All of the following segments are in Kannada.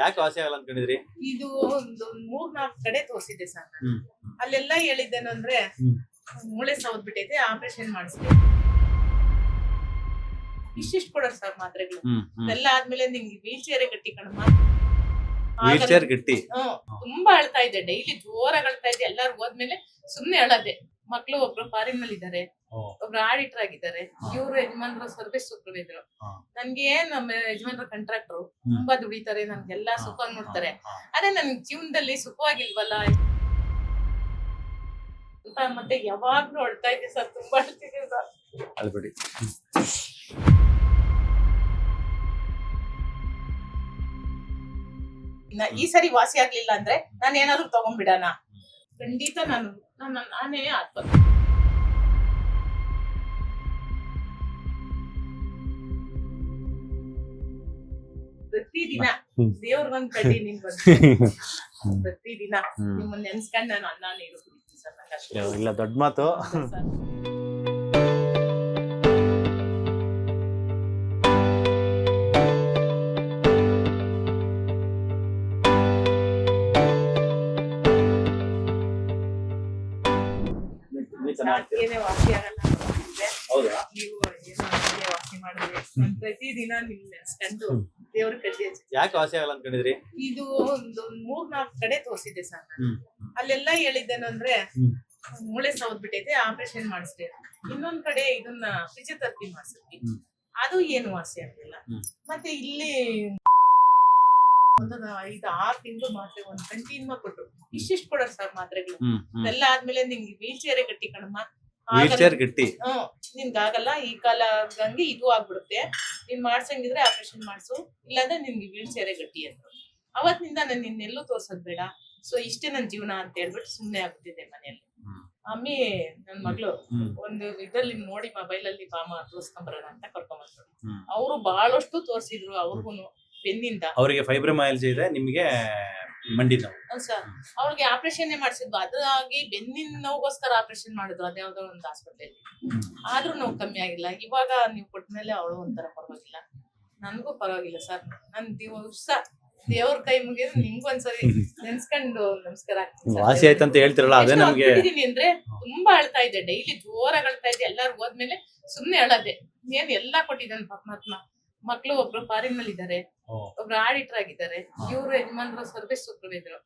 ಯಾಕೆ ವಾಸಿ ಆಗಲ್ಲ ಅನ್ಕೊಂಡಿದ್ರಿ? ಇದು ಒಂದು 3-4 ಕಡೆ ತೋರಿಸಿದೆ ಸರ್. ಅಲ್ಲೆಲ್ಲ ಹೇಳಿದ್ದೇನು ಅಂದ್ರೆ ಮೂಳೆ ಸವದ್ ಬಿಟ್ಟೈತೆ, ಆಪರೇಷನ್ ಮಾಡಿಸ್ಬೇಕು. ಇಷ್ಟಿಷ್ಟು ಕೊಡೋರು ಸರ್ ಮಾತ್ರೆಗಳು. ಎಲ್ಲ ಆದ್ಮೇಲೆ ನಿಮ್ಗೆ ವೀಲ್ ಚೇರ್ ಗಟ್ಟಿ ಕಣಮ್ಮ. ವೀಲ್ ಚೇರ್ ಗಟ್ಟಿ. ತುಂಬಾ ಅಳ್ತಾ ಇದೆ, ಡೈಲಿ ಜೋರಾಗಿ ಅಳ್ತಾ ಇದೆ. ಎಲ್ಲಾರು ಹೋದ್ಮೇಲೆ ಸುಮ್ನೆ ಅಳದೆ. ಮಕ್ಳು ಒಬ್ರು ಫಾರಿನ್ ನಲ್ಲಿ ಇದಾರೆ, ಒಬ್ರು ಆಡಿಟರ್ ಆಗಿದ್ದಾರೆ. ಇವ್ರು ಯಜಮಾನ್ರು ಸರ್ವಿಸ್ ಸೂಪರ್ವೈಸರ್. ನನ್ಗೆ ನಮ್ಮ ಯಜಮಾನ್ರ ಕಾಂಟ್ರಾಕ್ಟರ್ ತುಂಬಾ ದುಡಿತಾರೆ, ನನ್ಗೆಲ್ಲಾ ಸುಖವಾಗಿ ನೋಡ್ತಾರೆ. ಅದೇ ನನ್ ಜೀವನದಲ್ಲಿ ಸುಖವಾಗಿಲ್ವಲ್ಲ ಅಂತ ಮತ್ತೆ ಯಾವಾಗ್ಲೂ ಅಳ್ತಾ ಇದೆ ಸರ್. ತುಂಬಾ ಅಳ್ತಿದೆ ಸರ್. ಅಳ್ಬೇಡಿ. ಈ ಸರಿ ವಾಸಿ ಆಗ್ಲಿಲ್ಲ ಅಂದ್ರೆ ನಾನು ಏನಾದ್ರು ತಗೊಂಡ್ಬಿಡಣ. ಖಂಡಿತ ನಾನೇ ಆತ್ಮ. ಪ್ರತಿದಿನ ದೇವ್ರಿಗೊಂದ್ ಕಡ್ಡಿ ನಿನ್ ಪ್ರತಿದಿನ ನಿಮ್ಮನ್ನ ನೆನ್ಸ್ಕೊಂಡ್ ನಾನು ಅನ್ನ ನೀರು ಕುಡಿತೀನಿ ಸರ್. ನಂಗೆ ಅಷ್ಟೇ. ಇಲ್ಲ ದೊಡ್ಡ ಮಾತು. ಏನೇ ವಾಸಿ ಆಗಲ್ಲ ಹೌದಾ? ನೀವು ಏನೋ ವಾಸಿ ಮಾಡಿದ್ರೆ ಪ್ರತಿದಿನ ನಿಮ್ ನೆನ್ಸ್ಕೊಂಡು ದೇವ್ರ ಕಡ್ಡಿ ಹಚ್ಚಿ. ಯಾಕೆ ವಾಸಿ ಆಗಲ್ಲ ಅನ್ಕೊಂಡಿದ್ರಿ? ಇದು ಒಂದು 3-4 ಕಡೆ ತೋರಿಸಿದೆ ಸರ್. ಅಲ್ಲೆಲ್ಲ ಹೇಳಿದ್ದೇನು ಅಂದ್ರೆ ಮೂಳೆ ಸವದ್ ಬಿಟ್ಟೈತೆ, ಆಪರೇಷನ್ ಮಾಡಿಸ್ರಿ. ಇನ್ನೊಂದ್ ಕಡೆ ಇದನ್ನ ಫಿಸಿಯೋಥೆರಪಿ ಮಾಡಿಸಿದ್ವಿ, ಅದು ಏನು ವಾಸಿ ಆಗಿಲ್ಲ. ಮತ್ತೆ ಇಲ್ಲಿ 5-6 ತಿಂಗಳು ಮಾತ್ರೆ ಒಂದು ಕಂಟಿನ್ಯೂ ಕೊಟ್ರು. ಇಷ್ಟಿಷ್ಟು ಕೊಡೋರು ಸರ್ ಮಾತ್ರೆಗಳು. ಎಲ್ಲ ಆದ್ಮೇಲೆ ನಿಮ್ಗೆ ವೀಲ್ ಚೇರ್ ಗಟ್ಟಿ ಕಣಮ್ಮ. ವೀಲ್ ಚೇರ್ ಗಟ್ಟಿ. ನಿನ್ಗಾಗಲ್ಲ, ಈ ಕಾಲ ಹಂಗೆ ಇದು ಆಗ್ಬಿಡುತ್ತೆ. ನೀನ್ ಮಾಡ್ಸಂಗಿದ್ರೆ ಆಪರೇಷನ್ ಮಾಡ್ಸು, ಇಲ್ಲಾಂದ್ರೆ ನಿನ್ಗೆ ವೀಲ್ ಚೇರ್ ಗಟ್ಟಿ ಅಂತ. ಅವತ್ತಿನಿಂದ ನಾನು ನಿನ್ನೆಲ್ಲೂ ತೋರ್ಸೋದ್ ಬೇಡ, ಸೊ ಇಷ್ಟೇ ನನ್ ಜೀವನ ಅಂತ ಹೇಳ್ಬಿಟ್ಟು ಸುಮ್ನೆ ಆಗ್ಬಿಟ್ಟಿದೆ ಮನೆಯಲ್ಲಿ. ಅಮ್ಮಿ ನನ್ ಮಗಳು ಒಂದು ಇದ್ರಲ್ಲಿ ನೋಡಿ ಮೊಬೈಲ್ ಅಲ್ಲಿ ಬಾಮ ತೋರ್ಸ್ಕೊಂಬರೋಣ ಅಂತ ಕರ್ಕೊಂಡ್ಬಂದ್ರು. ಅವರು ಬಹಳಷ್ಟು ತೋರ್ಸಿದ್ರು. ಅವ್ರಿಗೂನು ಬೆನ್ನಿಂದ ಅವರಿಗೆ ಫೈಬ್ರೊಮೈಲ್ಜಿ ಇದೆ, ನಿಮ್ಗೆ ಮಂಡಿ ನೋವು. ಸರ್ ಅವ್ರಿಗೆ ಆಪರೇಷನ್ ಮಾಡ್ಸಿದ್ವು. ಅದಾಗಿ ಬೆನ್ನಿನ ನೋವುಗೋಸ್ಕರ ಆಪರೇಷನ್ ಮಾಡಿದ್ರು ಅದ್ಯಾವ್ದೋ ಒಂದು ಹಾಸ್ಪಿಟಲ್. ಆದ್ರೂ ನೋವು ಕಮ್ಮಿ ಆಗಿಲ್ಲ. ಇವಾಗ ನೀವು ಕೊಟ್ಮೇಲೆ ಅವಳು ಒಂಥರ ಪರವಾಗಿಲ್ಲ, ನನ್ಗೂ ಪರವಾಗಿಲ್ಲ ಸರ್. ನನ್ ದಿವಸ ದೇವ್ರ ಕೈ ಮುಗಿದ್ರೆ ನಿಮ್ಗೊಂದ್ಸರಿ ನೆನ್ಸ್ಕೊಂಡು ನಮಸ್ಕಾರ ಆಗ್ತೀನಿ. ವಾಸಿ ಆಯ್ತಂತ ಹೇಳ್ತಿರಲ್ಲ, ಅದೇ ನಮ್ಗೆ ಅಂದ್ರೆ ತುಂಬಾ ಅಳ್ತಾ ಇದೆ, ಡೈಲಿ ಜೋರಾಗಿ ಅಳ್ತಾ ಇದೆ. ಎಲ್ಲಾರು ಹೋದ್ಮೇಲೆ ಸುಮ್ನೆ ಅಳದೆ. ಏನ್ ಎಲ್ಲಾ ಕೊಟ್ಟಿದ್ದಾನೆ ಪರಮಾತ್ಮ. ಮಕ್ಳು ಒಬ್ರು ಫಾರಿನ್ ನಲ್ಲಿ ಇದಾರೆ, ಒಬ್ರು ಆಡಿಟರ್ ಆಗಿದ್ದಾರೆ. ಇವ್ರು ಯಜಮಾನ್ರು ಸರ್ವಿಸ್ ಸೂಪರ್ವೈಸರ್.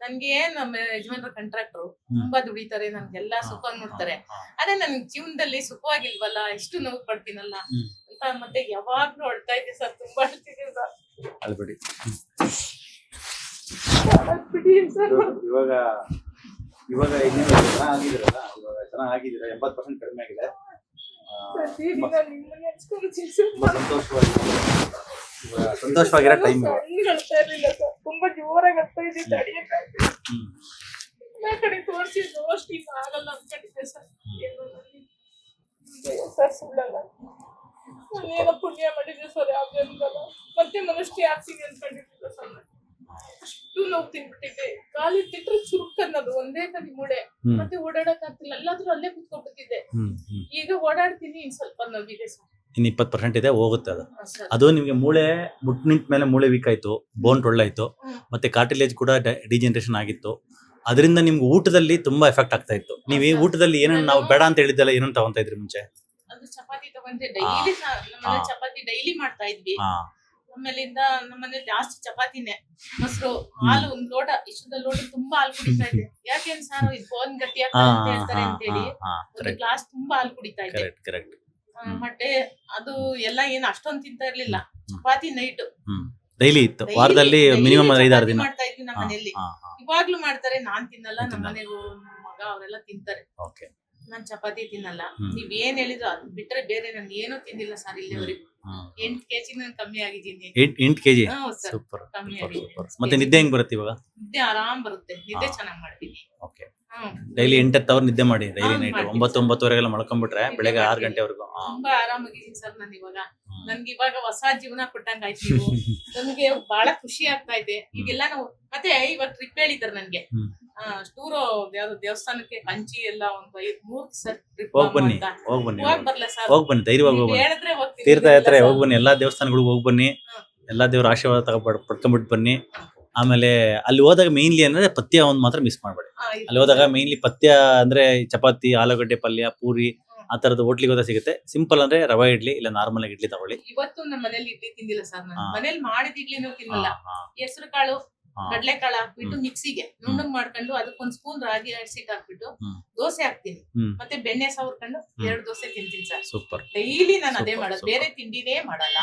ನನ್ಗೆ ನಮ್ಮ ಯಜಮಾನ್ರ ಕಾಂಟ್ರಾಕ್ಟರ್ ತುಂಬಾ ದುಡಿತಾರೆ, ನನ್ಗೆಲ್ಲಾ ಸುಖವಾಗಿ ನೋಡ್ತಾರೆ. ಅದೇ ನನ್ ಜೀವನದಲ್ಲಿ ಸುಖವಾಗಿಲ್ವಲ್ಲ, ಎಷ್ಟು ನೋವು ಪಡ್ತೀನಲ್ಲ ಅಂತ ಮತ್ತೆ ಯಾವಾಗ್ಲೂ ಅಳ್ತಾ ಇದೆ ಸರ್. ತುಂಬಾ ಅಳ್ತಿದೆ ಸರ್. ಅಳ್ಬೇಡಿ. ಇವಾಗ ಆಗಿದಿರಲ್ಲ, ಇವಾಗ ಚೆನ್ನಾಗಿದ್ದೀರಾ, 80% ಕಡಿಮೆ ಆಗಿದೆ. ಸಂತೋಷವಾಗಿರೋ ಟೈಮ್. ತುಂಬಾ ಜೋರಾಗಿ ಆಗ್ತಾ ಇದೆ, ಎಲ್ಲ ಕಡೆ ತೋರಿಸಿದ್ರು ಅಷ್ಟು ಈಗ ಆಗಲ್ಲ ಅನ್ಕೊಂಡಿದ್ದೆ ಸರ್. ಸರ್ ಸುಳ್ಳಲ್ಲ, ನಾನೇನೋ ಪುಣ್ಯ ಮಾಡಿದ್ದೆ ಸರ್. ಯಾವ್ದು ಅನ್ಕಲ್ಲ, ಮತ್ತೆ ಮನುಷ್ಯ ಆಗ್ತೀನಿ ಅನ್ಕೊಂಡಿದ್ದಿಲ್ಲ ಸರ್. ಅಷ್ಟು ನೋವು ತಿನ್ಬಿಟ್ಟಿದೆ. ಕಾಲಿ ತಿಂದ್ರೆ ಚುರುಕ್ ಅನ್ನೋದು ಒಂದೇ ಕಡೆ ಮೂಳೆ, ಮತ್ತೆ ಓಡಾಡಕ್ ಆಗ್ತಿಲ್ಲ. ಎಲ್ಲಾದ್ರೂ ಅಲ್ಲೇ ಕುತ್ಕೊಂಡ್ಬಿಟ್ಟಿದೆ. ಈಗ ಓಡಾಡ್ತೀನಿ, ಇನ್ ಸ್ವಲ್ಪ ನೋವಿದೆ ಸರ್. ಇನ್ನು 20% ಇದೆ, ಹೋಗುತ್ತೆ ಅದು. ಅದು ನಿಮ್ಗೆ ಮೂಳೆ ಮುಟ್ ನಿಂತ ಮೇಲೆ ಮೂಳೆ ವೀಕ್ ಆಯ್ತು, ಬೋನ್ ಟೊಳ್ಳಾಯ್ತು, ಮತ್ತೆ ಕಾರ್ಟಿಲೇಜ್ ಕೂಡ ಡಿಜನರೇಷನ್ ಆಗಿತ್ತು. ಅದರಿಂದ ನಿಮ್ಗೆ ಊಟದಲ್ಲಿ ತುಂಬಾ ಎಫೆಕ್ಟ್ ಆಗ್ತಾ ಇತ್ತು. ನೀವು ಈ ಊಟದಲ್ಲಿ ಏನೇನು ನಾವು ಬೇಡ ಅಂತ ಹೇಳಿದ್ದೆಲ್ಲ ಏನೇನು ತಗೊಂತಾ ಇದ್ರಿ ಮುಂಚೆ? ಅದು ಚಪಾತಿ ತಗೊಂಡ್ರೆ ಡೈಲಿ ನಮ್ಮನೆ ಚಪಾತಿ ಡೈಲಿ ಮಾಡ್ತಾ ಇದ್ವಿ. ಆಮೇಲಿಂದ ನಮ್ಮನೆ ಜಾಸ್ತಿ ಚಪಾತಿನೇ, ಮೊಸರು, ಹಾಲು ಒಂದ್ ಲೋಟ, ಇಷ್ಟದ ಲೋಟ ತುಂಬಾ ಹಾಲು ಕುಡಿತಾ ಇದ್ದೆ. ಯಾಕೆನ್ ಸಾರು ಇದು ಬೋನ್ ಗಟ್ಟಿ ಆಗ್ತದೆ ಅಂತ ಹೇಳ್ತಾರೆ ಅಂತೇಳಿ ಒಂದು ಗ್ಲಾಸ್ ತುಂಬಾ ಹಾಲು ಕುಡಿತಾ ಇದ್ದೆ. ಮತ್ತೆ ಅದು ಎಲ್ಲ ಏನು ಅಷ್ಟೊಂದು ತಿಂತಾ ಇರ್ಲಿಲ್ಲ. ಚಪಾತಿ ನೈಟ್ ಡೈಲಿ ಇತ್ತು, ವಾರದಲ್ಲಿ ಮಿನಿಮಮ್ 5-6 ದಿನ ಮಾಡ್ತಾ ಇದ್ವಿ ನಮ್ಮ ಮನೆಯಲ್ಲಿ. ಇವಾಗ್ಲೂ ಮಾಡ್ತಾರೆ, ನಾನ್ ತಿನ್ನಲ್ಲ, ನಮ್ಮ ಮನೆಗೂ ಮಗ ಅವರೆಲ್ಲ ತಿಂತಾರೆ. ನಾನ್ ಚಪಾತಿ ತಿನ್ನಲ್ಲ. ನೀವ್ ಏನ್ ಹೇಳಿದ್ರು ಅದ್ ಬಿಟ್ರೆ ಬೇರೆ ನಾನು ಏನೂ ತಿಂದಿಲ್ಲ ಸರ್ ಇಲ್ಲಿವರೆಗೂ. 8 kg ನಾನು ಕಮ್ಮಿ ಆಗಿದ್ದೀನಿ. 8 kg? ಸೂಪರ್, ಕಮ್ಮಿ ಆಗಿದೆ. ಮತ್ತೆ ನಿದ್ದೆ ಹೆಂಗ್ ಬರುತ್ತೆ ಇವಾಗ? ನಿದ್ದೆ ಆರಾಮ್ ಬರುತ್ತೆ, ನಿದ್ದೆ ಚೆನ್ನಾಗಿ ಮಾಡ್ತೀನಿ. ಡೈಲಿ 8 ಅವರ್ ನಿದ್ದೆ ಮಾಡಿ, ಡೈಲಿ ನೈಟ್ 9-9:30 ಮಲ್ಕೊಂಡ್ಬಿಟ್ರೆ ಬೆಳಗ್ಗೆ 6 ಗಂಟೆವರೆಗೂ ತುಂಬಾ ಆರಾಮಾಗಿದ್ದೀನಿ ಸರ್ ನಾನು ಇವಾಗ. ನನ್ಗೆ ಇವಾಗ ಹೊಸ ಜೀವನ ಕೊಟ್ಟಂಗ ಆಯ್ತು. ನನ್ಗೆ ಬಹಳ ಖುಷಿ ಆಗ್ತಾ ಇದೆ. ಈಗೆಲ್ಲ ನಾವು ಮತ್ತೆ ಇವಾಗ ಟ್ರಿಪ್ ಹೇಳಿದಾರೆ ನನ್ಗೆ. ಟೂರು ಯಾವ್ದು ದೇವಸ್ಥಾನಕ್ಕೆ ಕಂಚಿ ಎಲ್ಲ ಒಂದು 5-3 ಸರ್ ಟ್ರಿಪ್ ಹೋಗ್ ಬನ್ನಿ. ಹೋಗ್ ಬರ್ಲ ಸರ್? ಹೋಗ್ ಬನ್ನಿ, ಧೈರ್ಯವಾಗಿ ಹೋಗಿ ಹೇಳಿದ್ರೆ ಹೋಗ್ತೀನಿ. ತೀರ್ಥಯಾತ್ರೆ ಹೋಗ್ ಬನ್ನಿ, ಎಲ್ಲಾ ದೇವಸ್ಥಾನಗಳಿಗೂ ಹೋಗ್ ಬನ್ನಿ. ಎಲ್ಲಾ ದೇವ್ರ ಆಶೀರ್ವಾದ ಪಡ್ಕೊಂಡ್ಬಿಟ್ಟು ಬನ್ನಿ. ಆಮೇಲೆ ಅಲ್ಲಿ ಹೋದಾಗ ಮೇನ್ಲಿ ಅಂದ್ರೆ ಪಥ್ಯ ಒಂದ್ ಮಾತ್ರ ಮಿಸ್ ಮಾಡ್ಬೇಡಿ. ಅಲ್ಲಿ ಹೋದಾಗ ಮೇನ್ಲಿ ಪಥ್ಯ ಅಂದ್ರೆ ಚಪಾತಿ, ಆಲೂಗಡ್ಡೆ ಪಲ್ಯ, ಪೂರಿ ಆ ತರದ ಹೋಟ್ಲಿಗೆ ಹೋದಾಗ ಸಿಗುತ್ತೆ. ಸಿಂಪಲ್ ಅಂದ್ರೆ ರವೆ ಇಡ್ಲಿ ಇಲ್ಲ ನಾರ್ಮಲ್ ಆಗಿ ಇಡ್ಲಿ ತಗೊಳ್ಳಿ. ಇವತ್ತು ನಮ್ಮ ಮನೇಲಿ ಇಡ್ಲಿ ತಿಂದಿಲ್ಲ ಸರ್. ನಾನು ಹಾ. ಮನೇಲಿ ಮಾಡಿದ ಇಡ್ಲಿನೂ ತಿನ್ನಲ್ಲ. ಹಾ, ಹೆಸರು ಕಾಳು, ಹಾ. ಕಡ್ಲೆಕಾಳು ಹಾಕ್ಬಿಟ್ಟು ಮಿಕ್ಸಿಗೆ ನುಣ್ಣಗ್ ಮಾಡ್ಕೊಂಡು ಅದಕ್ಕೊಂದ್ ಸ್ಪೂನ್ ರಾಗಿ ಹಸಿಟ್ಟು ಹಾಕ್ಬಿಟ್ಟು ಹ್ಮ್. ದೋಸೆ ಹಾಕ್ತೀನಿ. ಹ್ಮ್. ಮತ್ತೆ ಬೆಣ್ಣೆ ಸವರ್ಕೊಂಡು 2 ದೋಸೆ ತಿಂತೀನಿ ಸರ್. ಸೂಪರ್. ಡೈಲಿ ನಾನು ಅದೇ Super, ಮಾಡೋದು, super. ಬೇರೆ ತಿಂಡಿನೇ ಮಾಡಲ್ಲ.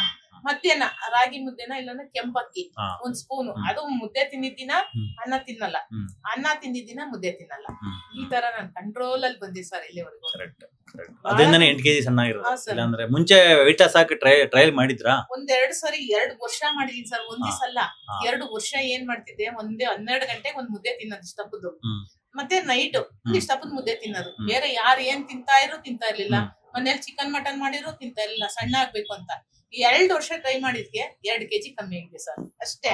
ಮತ್ತೇನ ರಾಗಿ ಮುದ್ದೆನ ಇಲ್ಲಾಂದ್ರೆ ಕೆಂಪಕ್ಕಿ ಹಾ. ಒಂದ್ ಸ್ಪೂನ್, ಹ್ಮ್. ಅದು ಮುದ್ದೆ ತಿಂದಿದ್ದಿನ ಹ್ಮ್. ಅನ್ನ ತಿನ್ನಲ್ಲ, ಹ್ಮ್. ಅನ್ನ ತಿಂದಿದ್ದಿನ ಮುದ್ದೆ ತಿನ್ನಲ್ಲ. ಹ್ಮ್. ಈ ತರ ನಾನು ಕಂಟ್ರೋಲ್ ಅಲ್ಲಿ ಬಂದೆ ಸರ್ ಇಲ್ಲಿವರೆಗೂ. ಕರೆಕ್ಟ್. ಅದರಿಂದಾನೆ 8 kg ಸಣ್ಣ ಹಾ, ಆಗಿರೋದು. sir. ಇಲ್ಲಾಂದ್ರೆ ಮುಂಚೆ ವೆಯ್ಟ್ ಲಾಸ್ ಹಾಕಿ ಟ್ರಯಲ್ ಮಾಡಿದ್ರಾ? 2 ವರ್ಷ ಮಾಡಿದೀನಿ ಸರ್. ಒಂದ್ ದಿವಸ ಅಲ್ಲ, ಹಾ. 2 ವರ್ಷ ಏನ್ ಮಾಡ್ತಿದ್ದೆ, 12 ಗಂಟೆಗೆ ಒಂದ್ ಮುದ್ದೆ ತಿನ್ನೋದು ಇಷ್ಟಪದ್ದು. ಹ್ಮ್. ಮತ್ತೆ ನೈಟ್ ಇಷ್ಟಪದ್ದು ಮುದ್ದೆ ತಿನ್ನೋದು. ಹ್ಮ್. ಬೇರೆ ಯಾರು ಏನ್ ತಿಂತಾ ಇರ್ಲಿಲ್ಲ. ಹ್ಮ್. ಮನೇಲಿ ಚಿಕನ್ ಮಟನ್ ಮಾಡಿದ್ರು ತಿಂತಾ ಇರ್ಲಿಲ್ಲ, ಸಣ್ಣ ಆಗ್ಬೇಕು ಅಂತ. 2 ವರ್ಷ ಟ್ರೈ ಮಾಡಿದ್ಕೆ 2 kg ಕಮ್ಮಿ ಆಗಿದೆ ಸರ್ ಅಷ್ಟೇ.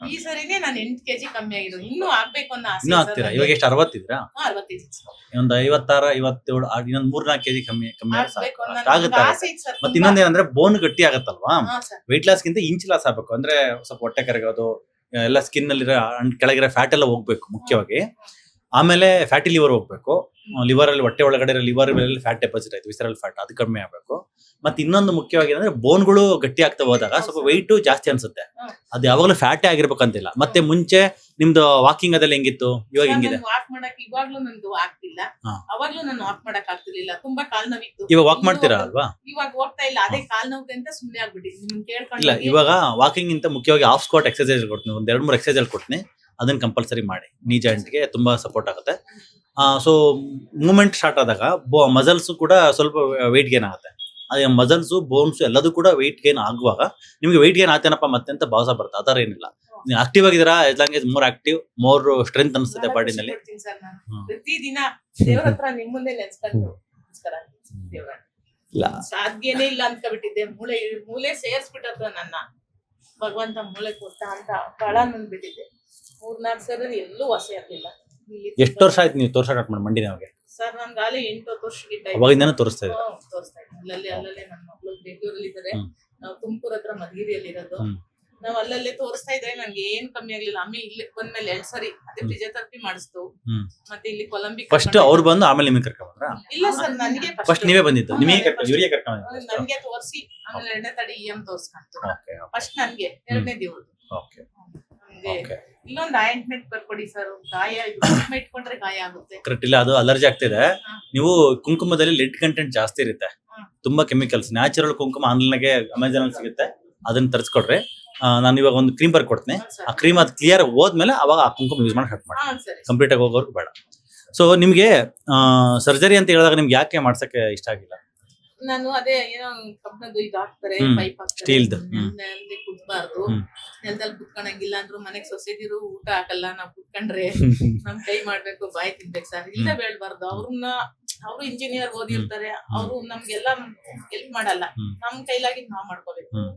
ಈ ಸರಿನೇ ನಾನು 8 kg ಕಮ್ಮಿ ಆಗಿರೋದು. ಇನ್ನೂ ಆಗ್ಬೇಕು ಅನ್ನೋ ಆಸೆ ಇನ್ನೂ sir ಆಗ್ತೀರಾ? ನನಗೆ. ಇವಾಗ ಎಷ್ಟು 60 ಇದ್ರಾ? 60 kg ಒಂದು 56, 57 ಇನ್ನೊಂದ್ 3-4 kg ಕಮ್ಮಿ ಕಮ್ಮಿ ಆದ್ರೆ ಆಗ್ಬೇಕು ಸಾಕು. ಅನ್ನೋ ಅಷ್ಟ್ ಆಗುತ್ತೆ. ಆಸೆ ಇತ್ತು ಸರ್. ಮತ್ತೆ ಇನ್ನೊಂದೇನಂದ್ರೆ ಬೋನ್ ಗಟ್ಟಿ ಆಗತ್ತಲ್ವಾ? ಹಾ ಸರ್. ವೆಯ್ಟ್ ಲಾಸ್ ಗಿಂತ ಇಂಚ್ ಲಾಸ್ ಆಗ್ಬೇಕು ಅಂದ್ರೆ ಸ್ವಲ್ಪ ಹೊಟ್ಟೆ ಕರಗೋದು, ಎಲ್ಲ ಸ್ಕಿನ್ ಅಲ್ಲಿರೋ ಕೆಳಗಿರೋ ಫ್ಯಾಟ್ ಎಲ್ಲ ಹೋಗ್ಬೇಕು ಮುಖ್ಯವಾಗಿ. ಆಮೇಲೆ ಫ್ಯಾಟಿ ಲಿವರ್ ಹೋಗ್ಬೇಕು. ಲಿವರ್ ಅಲ್ಲಿ ಹೊಟ್ಟೆ ಒಳಗಡೆ ಲಿವರ್ ಮೇಲೆ ಫ್ಯಾಟ್ ಡೆಪಾಸಿಟ್ ಆಯ್ತು, ವಿಸರಲ್ ಫ್ಯಾಟ್, ಅದು ಕಮ್ಮಿ ಆಗ್ಬೇಕು. ಮತ್ತೆ ಇನ್ನೊಂದು ಮುಖ್ಯವಾಗಿ ಅಂದ್ರೆ ಬೋನ್ಗಳು ಗಟ್ಟಿ ಆಗ್ತಾ ಹೋದಾಗ ಸ್ವಲ್ಪ ವೆಯ್ಟ್ ಜಾಸ್ತಿ ಅನ್ಸುತ್ತೆ. ಅದು ಯಾವಾಗಲೂ ಫ್ಯಾಟೇ ಆಗಿರ್ಬೇಕಂತಿಲ್ಲ. ಮತ್ತೆ ಮುಂಚೆ ನಿಮ್ದು ವಾಕಿಂಗ್ ಅದೆಲ್ಲ ಹೆಂಗಿತ್ತು, ಇವಾಗ ಹೆಂಗಿದೆ? ವಾಕ್ ಮಾಡಕ್ ಇವಾಗ್ಲೂ ನನ್ಗೆ ಆಗ್ತಿಲ್ಲ. ಹಾ. ಅವಾಗ್ಲೂ ನಾನು ವಾಕ್ ಮಾಡಕ್ ಆಗ್ತಿರ್ಲಿಲ್ಲ, ತುಂಬಾ ಕಾಲ್ ನೋವಿತ್ತು. ಇವಾಗ ವಾಕ್ ಮಾಡ್ತೀರಾ ಅಲ್ವಾ? ಇವಾಗ ಹೋಗ್ತಾ ಇಲ್ಲ, ಅದೇ ಕಾಲ್ ನೋವು ಅಂತ ಸುಮ್ನೆ ಆಗ್ಬಿಟ್ಟಿದ್ದೀನಿ. ನಿಮ್ಗೆ ಇಲ್ಲ, ಕೇಳ್ಕೊಂಡು ಇವಾಗ ವಾಕಿಂಗ್ ಇಂತ ಮುಖ್ಯವಾಗಿ ಹಾಫ್ ಸ್ಕ್ವಾಟ್ ಎಕ್ಸರ್ಸೈಸ್ ಕೊಡ್ತೀನಿ. ಒಂದ್ 2-3 ಎಕ್ಸರ್ಸೈಸ್ ಕೊಡ್ತೀನಿ, ಅದನ್ನ ಕಂಪಲ್ಸರಿ ಮಾಡಿ. ನೀ ಜಾಯಿಂಟ್ಗೆ ತುಂಬಾ ಸಪೋರ್ಟ್ ಆಗುತ್ತೆ. ಸೊ ಮೂವ್ಮೆಂಟ್ ಸ್ಟಾರ್ಟ್ ಆದಾಗ ಮಸಲ್ಸ್ ಕೂಡ ಸ್ವಲ್ಪ ವೆಯ್ಟ್ ಗೇನ್ ಆಗುತ್ತೆ. ಅದೇ ಮಸಲ್ಸ್, ಬೋನ್ಸ್ ಎಲ್ಲದೂ ಕೂಡ ವೆಯ್ಟ್ ಗೇನ್ ಆಗುವಾಗ ನಿಮ್ಗೆ ವೆಯ್ಟ್ ಗೇನ್ ಆತೇನಪ್ಪ ಮತ್ತೆ ಅಂತ ಭಾಸ ಬರುತ್ತೆ. ಆ ಥರ ಏನಿಲ್ಲ. ನೀವು ಆಕ್ಟಿವ್ ಆಗಿದ್ದೀರಾ, as long as more active, more strength ಅನಿಸುತ್ತೆ ಬಾಡಿನಲ್ಲಿ. ಸರ್ ನಾನು ಹ್ಮ್. ಪ್ರತಿ ದಿನ ದೇವ್ರ ಹತ್ರ ನಿಮ್ ಮುಂದೆ ನೆನ್ಸ್ಕೊಂಡು ನಮಸ್ಕಾರ ದೇವ್ರ, ಇಲ್ಲ ಸಾಧ್ಯನೇ ಇಲ್ಲ ಅನ್ಕೊಬಿಟ್ಟಿದ್ದೆ. ಮೂಲೆ ಸೇರ್ಸ್ಬಿಟ್ಟದ ನನ್ನ ಭಗವಂತ, ಮೂಲೆ ಕೊಟ್ಟ ಅಂತ ಕಳ ನಂದ್ಬಿಟ್ಟಿದ್ದೆ. 3-4 ಸರಿ ಎಲ್ಲೂ ವಾಸಿ ಆಗ್ಲಿಲ್ಲ. ಎಷ್ಟು ವರ್ಷ ಆಯ್ತು ನೀವು ತೋರ್ಸಕ್ ಮಾಡಿ ಮಂಡಿ ನಮಗೆ? ಸರ್ ನನ್ಗಾಲೆ 8 ವರ್ಷ ಗಿಟ್ಟ ಅವಾಗಿಂದಾನು ತೋರಿಸ್ತಾ ಇದ್ದಾರೆ. ತೋರಿಸ್ತಾ ಇದ್ದೀನಿ. ಅಲ್ಲಲ್ಲೇ ನನ್ನ ಮಗಳು ಬೆಂಗಳೂರಲ್ಲಿ ಇದ್ದಾರೆ, ಹ್ಮ್. ನಾವು ತುಮಕೂರ್ ಹತ್ರ ಮಧುಗಿರಿಯಲ್ಲಿ ಇರೋದು. ಹ್ಮ್. ನಾವ್ ಅಲ್ಲಲ್ಲೇ ತೋರಿಸ್ತಾ ಇದ್ರೆ ನನ್ಗೆ ಏನ್ ಕಮ್ಮಿ ಆಗ್ಲಿಲ್ಲ. ಆಮೇಲೆ ಇಲ್ಲಿ ಬಂದ್ಮೇಲೆ 2 ಸರಿ ಅದೇ ಫಿಸಿಯೋಥೆರಪಿ ಮಾಡಿಸ್ತು. ಹ್ಮ್. ಮತ್ತೆ ಇಲ್ಲಿ ಕೊಲಂಬಿ ಫಸ್ಟ್ ಅವ್ರು ಬಂದು ಆಮೇಲೆ ನಿಮಗೆ ಕರ್ಕೊಂಡ್ ಬಂದ್ರಾ? ಇಲ್ಲ ಸರ್, ನನಗೆ ಫಸ್ಟ್ ನೀವೇ ಬಂದಿದ್ದು? ಹ್ಮ್, ನಿಮಗೆ ನಾನೇ ಕರ್ಕೊಂಡು, ಇವರಿಗೆ ಕರ್ಕೊಂಡು ಬಂದಿದ್ದು? ನನ್ಗೆ ತೋರಿಸಿ ಆಮೇಲೆ 2ನೇ ತಡಿ EM ತೋರ್ಸ್ಕೊಂತು. ಓಕೆ ಫಸ್ಟ್ ನನ್ಗೆ 2ನೇ ದೇವ್ರು. ಓಕೆ ನನ್ಗೆ ಓಕೆ. ಇನ್ನೊಂದು ಆಯಿಂಟ್ಮೆಂಟ್ ಬರ್ಕೊಡಿ ಸರ್. ಗಾಯ ಇಟ್ಕೊಂಡ್ರೆ ಗಾಯ ಆಗುತ್ತೆ. ಕರೆಕ್ಟ್. ಇಲ್ಲ, ಅದು ಅಲರ್ಜಿ ಆಗ್ತಿದೆ. ಹಾ. ನೀವು ಕುಂಕುಮದಲ್ಲಿ ಲೆಡ್ ಕಂಟೆಂಟ್ ಜಾಸ್ತಿ ಇರುತ್ತೆ, ಹಾ. ತುಂಬಾ ಕೆಮಿಕಲ್ಸ್. ನ್ಯಾಚುರಲ್ ಕುಂಕುಮ ಆನ್ಲೈನ್ಗೆ ಅಮೆಝಾನ್ ಅಲ್ಲಿ ಸಿಗುತ್ತೆ, ಅದನ್ನ ತರಿಸ್ಕೊಡ್ರಿ. ನಾನು ಇವಾಗ ಒಂದು ಕ್ರೀಮ್ ಬರ್ಕೊಡ್ತೀನಿ. ಆ ಕ್ರೀಮ್ ಅದು ಕ್ಲಿಯರ್ ಹೋದ್ಮೇಲೆ ಅವಾಗ ಆ ಕುಂಕುಮ ಯೂಸ್ ಮಾಡಿ ಕಟ್ ಮಾಡಿ. ಹಾ ಸರಿ. ಕಂಪ್ಲೀಟ್ ಆಗಿ ಹೋಗೋರ್ಗು ಬೇಡ. ಸೊ ನಿಮ್ಗೆ ಸರ್ಜರಿ ಅಂತ ಹೇಳಿದಾಗ ನಿಮ್ಗೆ ಯಾಕೆ ಮಾಡ್ಸಕ್ಕೆ ಇಷ್ಟ ಆಗಿಲ್ಲ? ನಾನು ಅದೇ ಏನೋ ಕಬ್ಬಣದ್ದು ಇದು ಹಾಕ್ತಾರೆ, ಹ್ಮ್. ಪೈಪ್ ಹಾಕ್ತಾರೆ, ಸ್ಟೀಲ್ದು. ನೆಲದಲ್ಲಿ ಕುತ್ಬಾರ್ದು, ಹ್ಮ್. ನೆಲದಲ್ಲಿ ಕುತ್ಕೊಳಂಗಿಲ್ಲ ಅಂದ್ರು ಮನೆಗ್ ಸೊಸೆದಿರು ಊಟ ಹಾಕಲ್ಲ. ನಾವ್ ಕುತ್ಕೊಂಡ್ರೆ ನಮ್ ಕೈ ಮಾಡ್ಬೇಕು, ಬಾಯಿ ತಿನ್ಬೇಕು ಸರ್. ಇಲ್ಲ ಬೇಡ್ಬಾರ್ದು. ಅವ್ರು ಇಂಜಿನಿಯರ್ ಓದಿರ್ತಾರೆ, ಅವ್ರು ನಮ್ಗೆಲ್ಲ ಹೆಲ್ಪ್ ಮಾಡಲ್ಲ. ಹ್ಮ್. ನಮ್ ಕೈಲಾಗಿದ್ ನಾವ್ ಮಾಡ್ಕೋಬೇಕು. ಹ್ಮ್.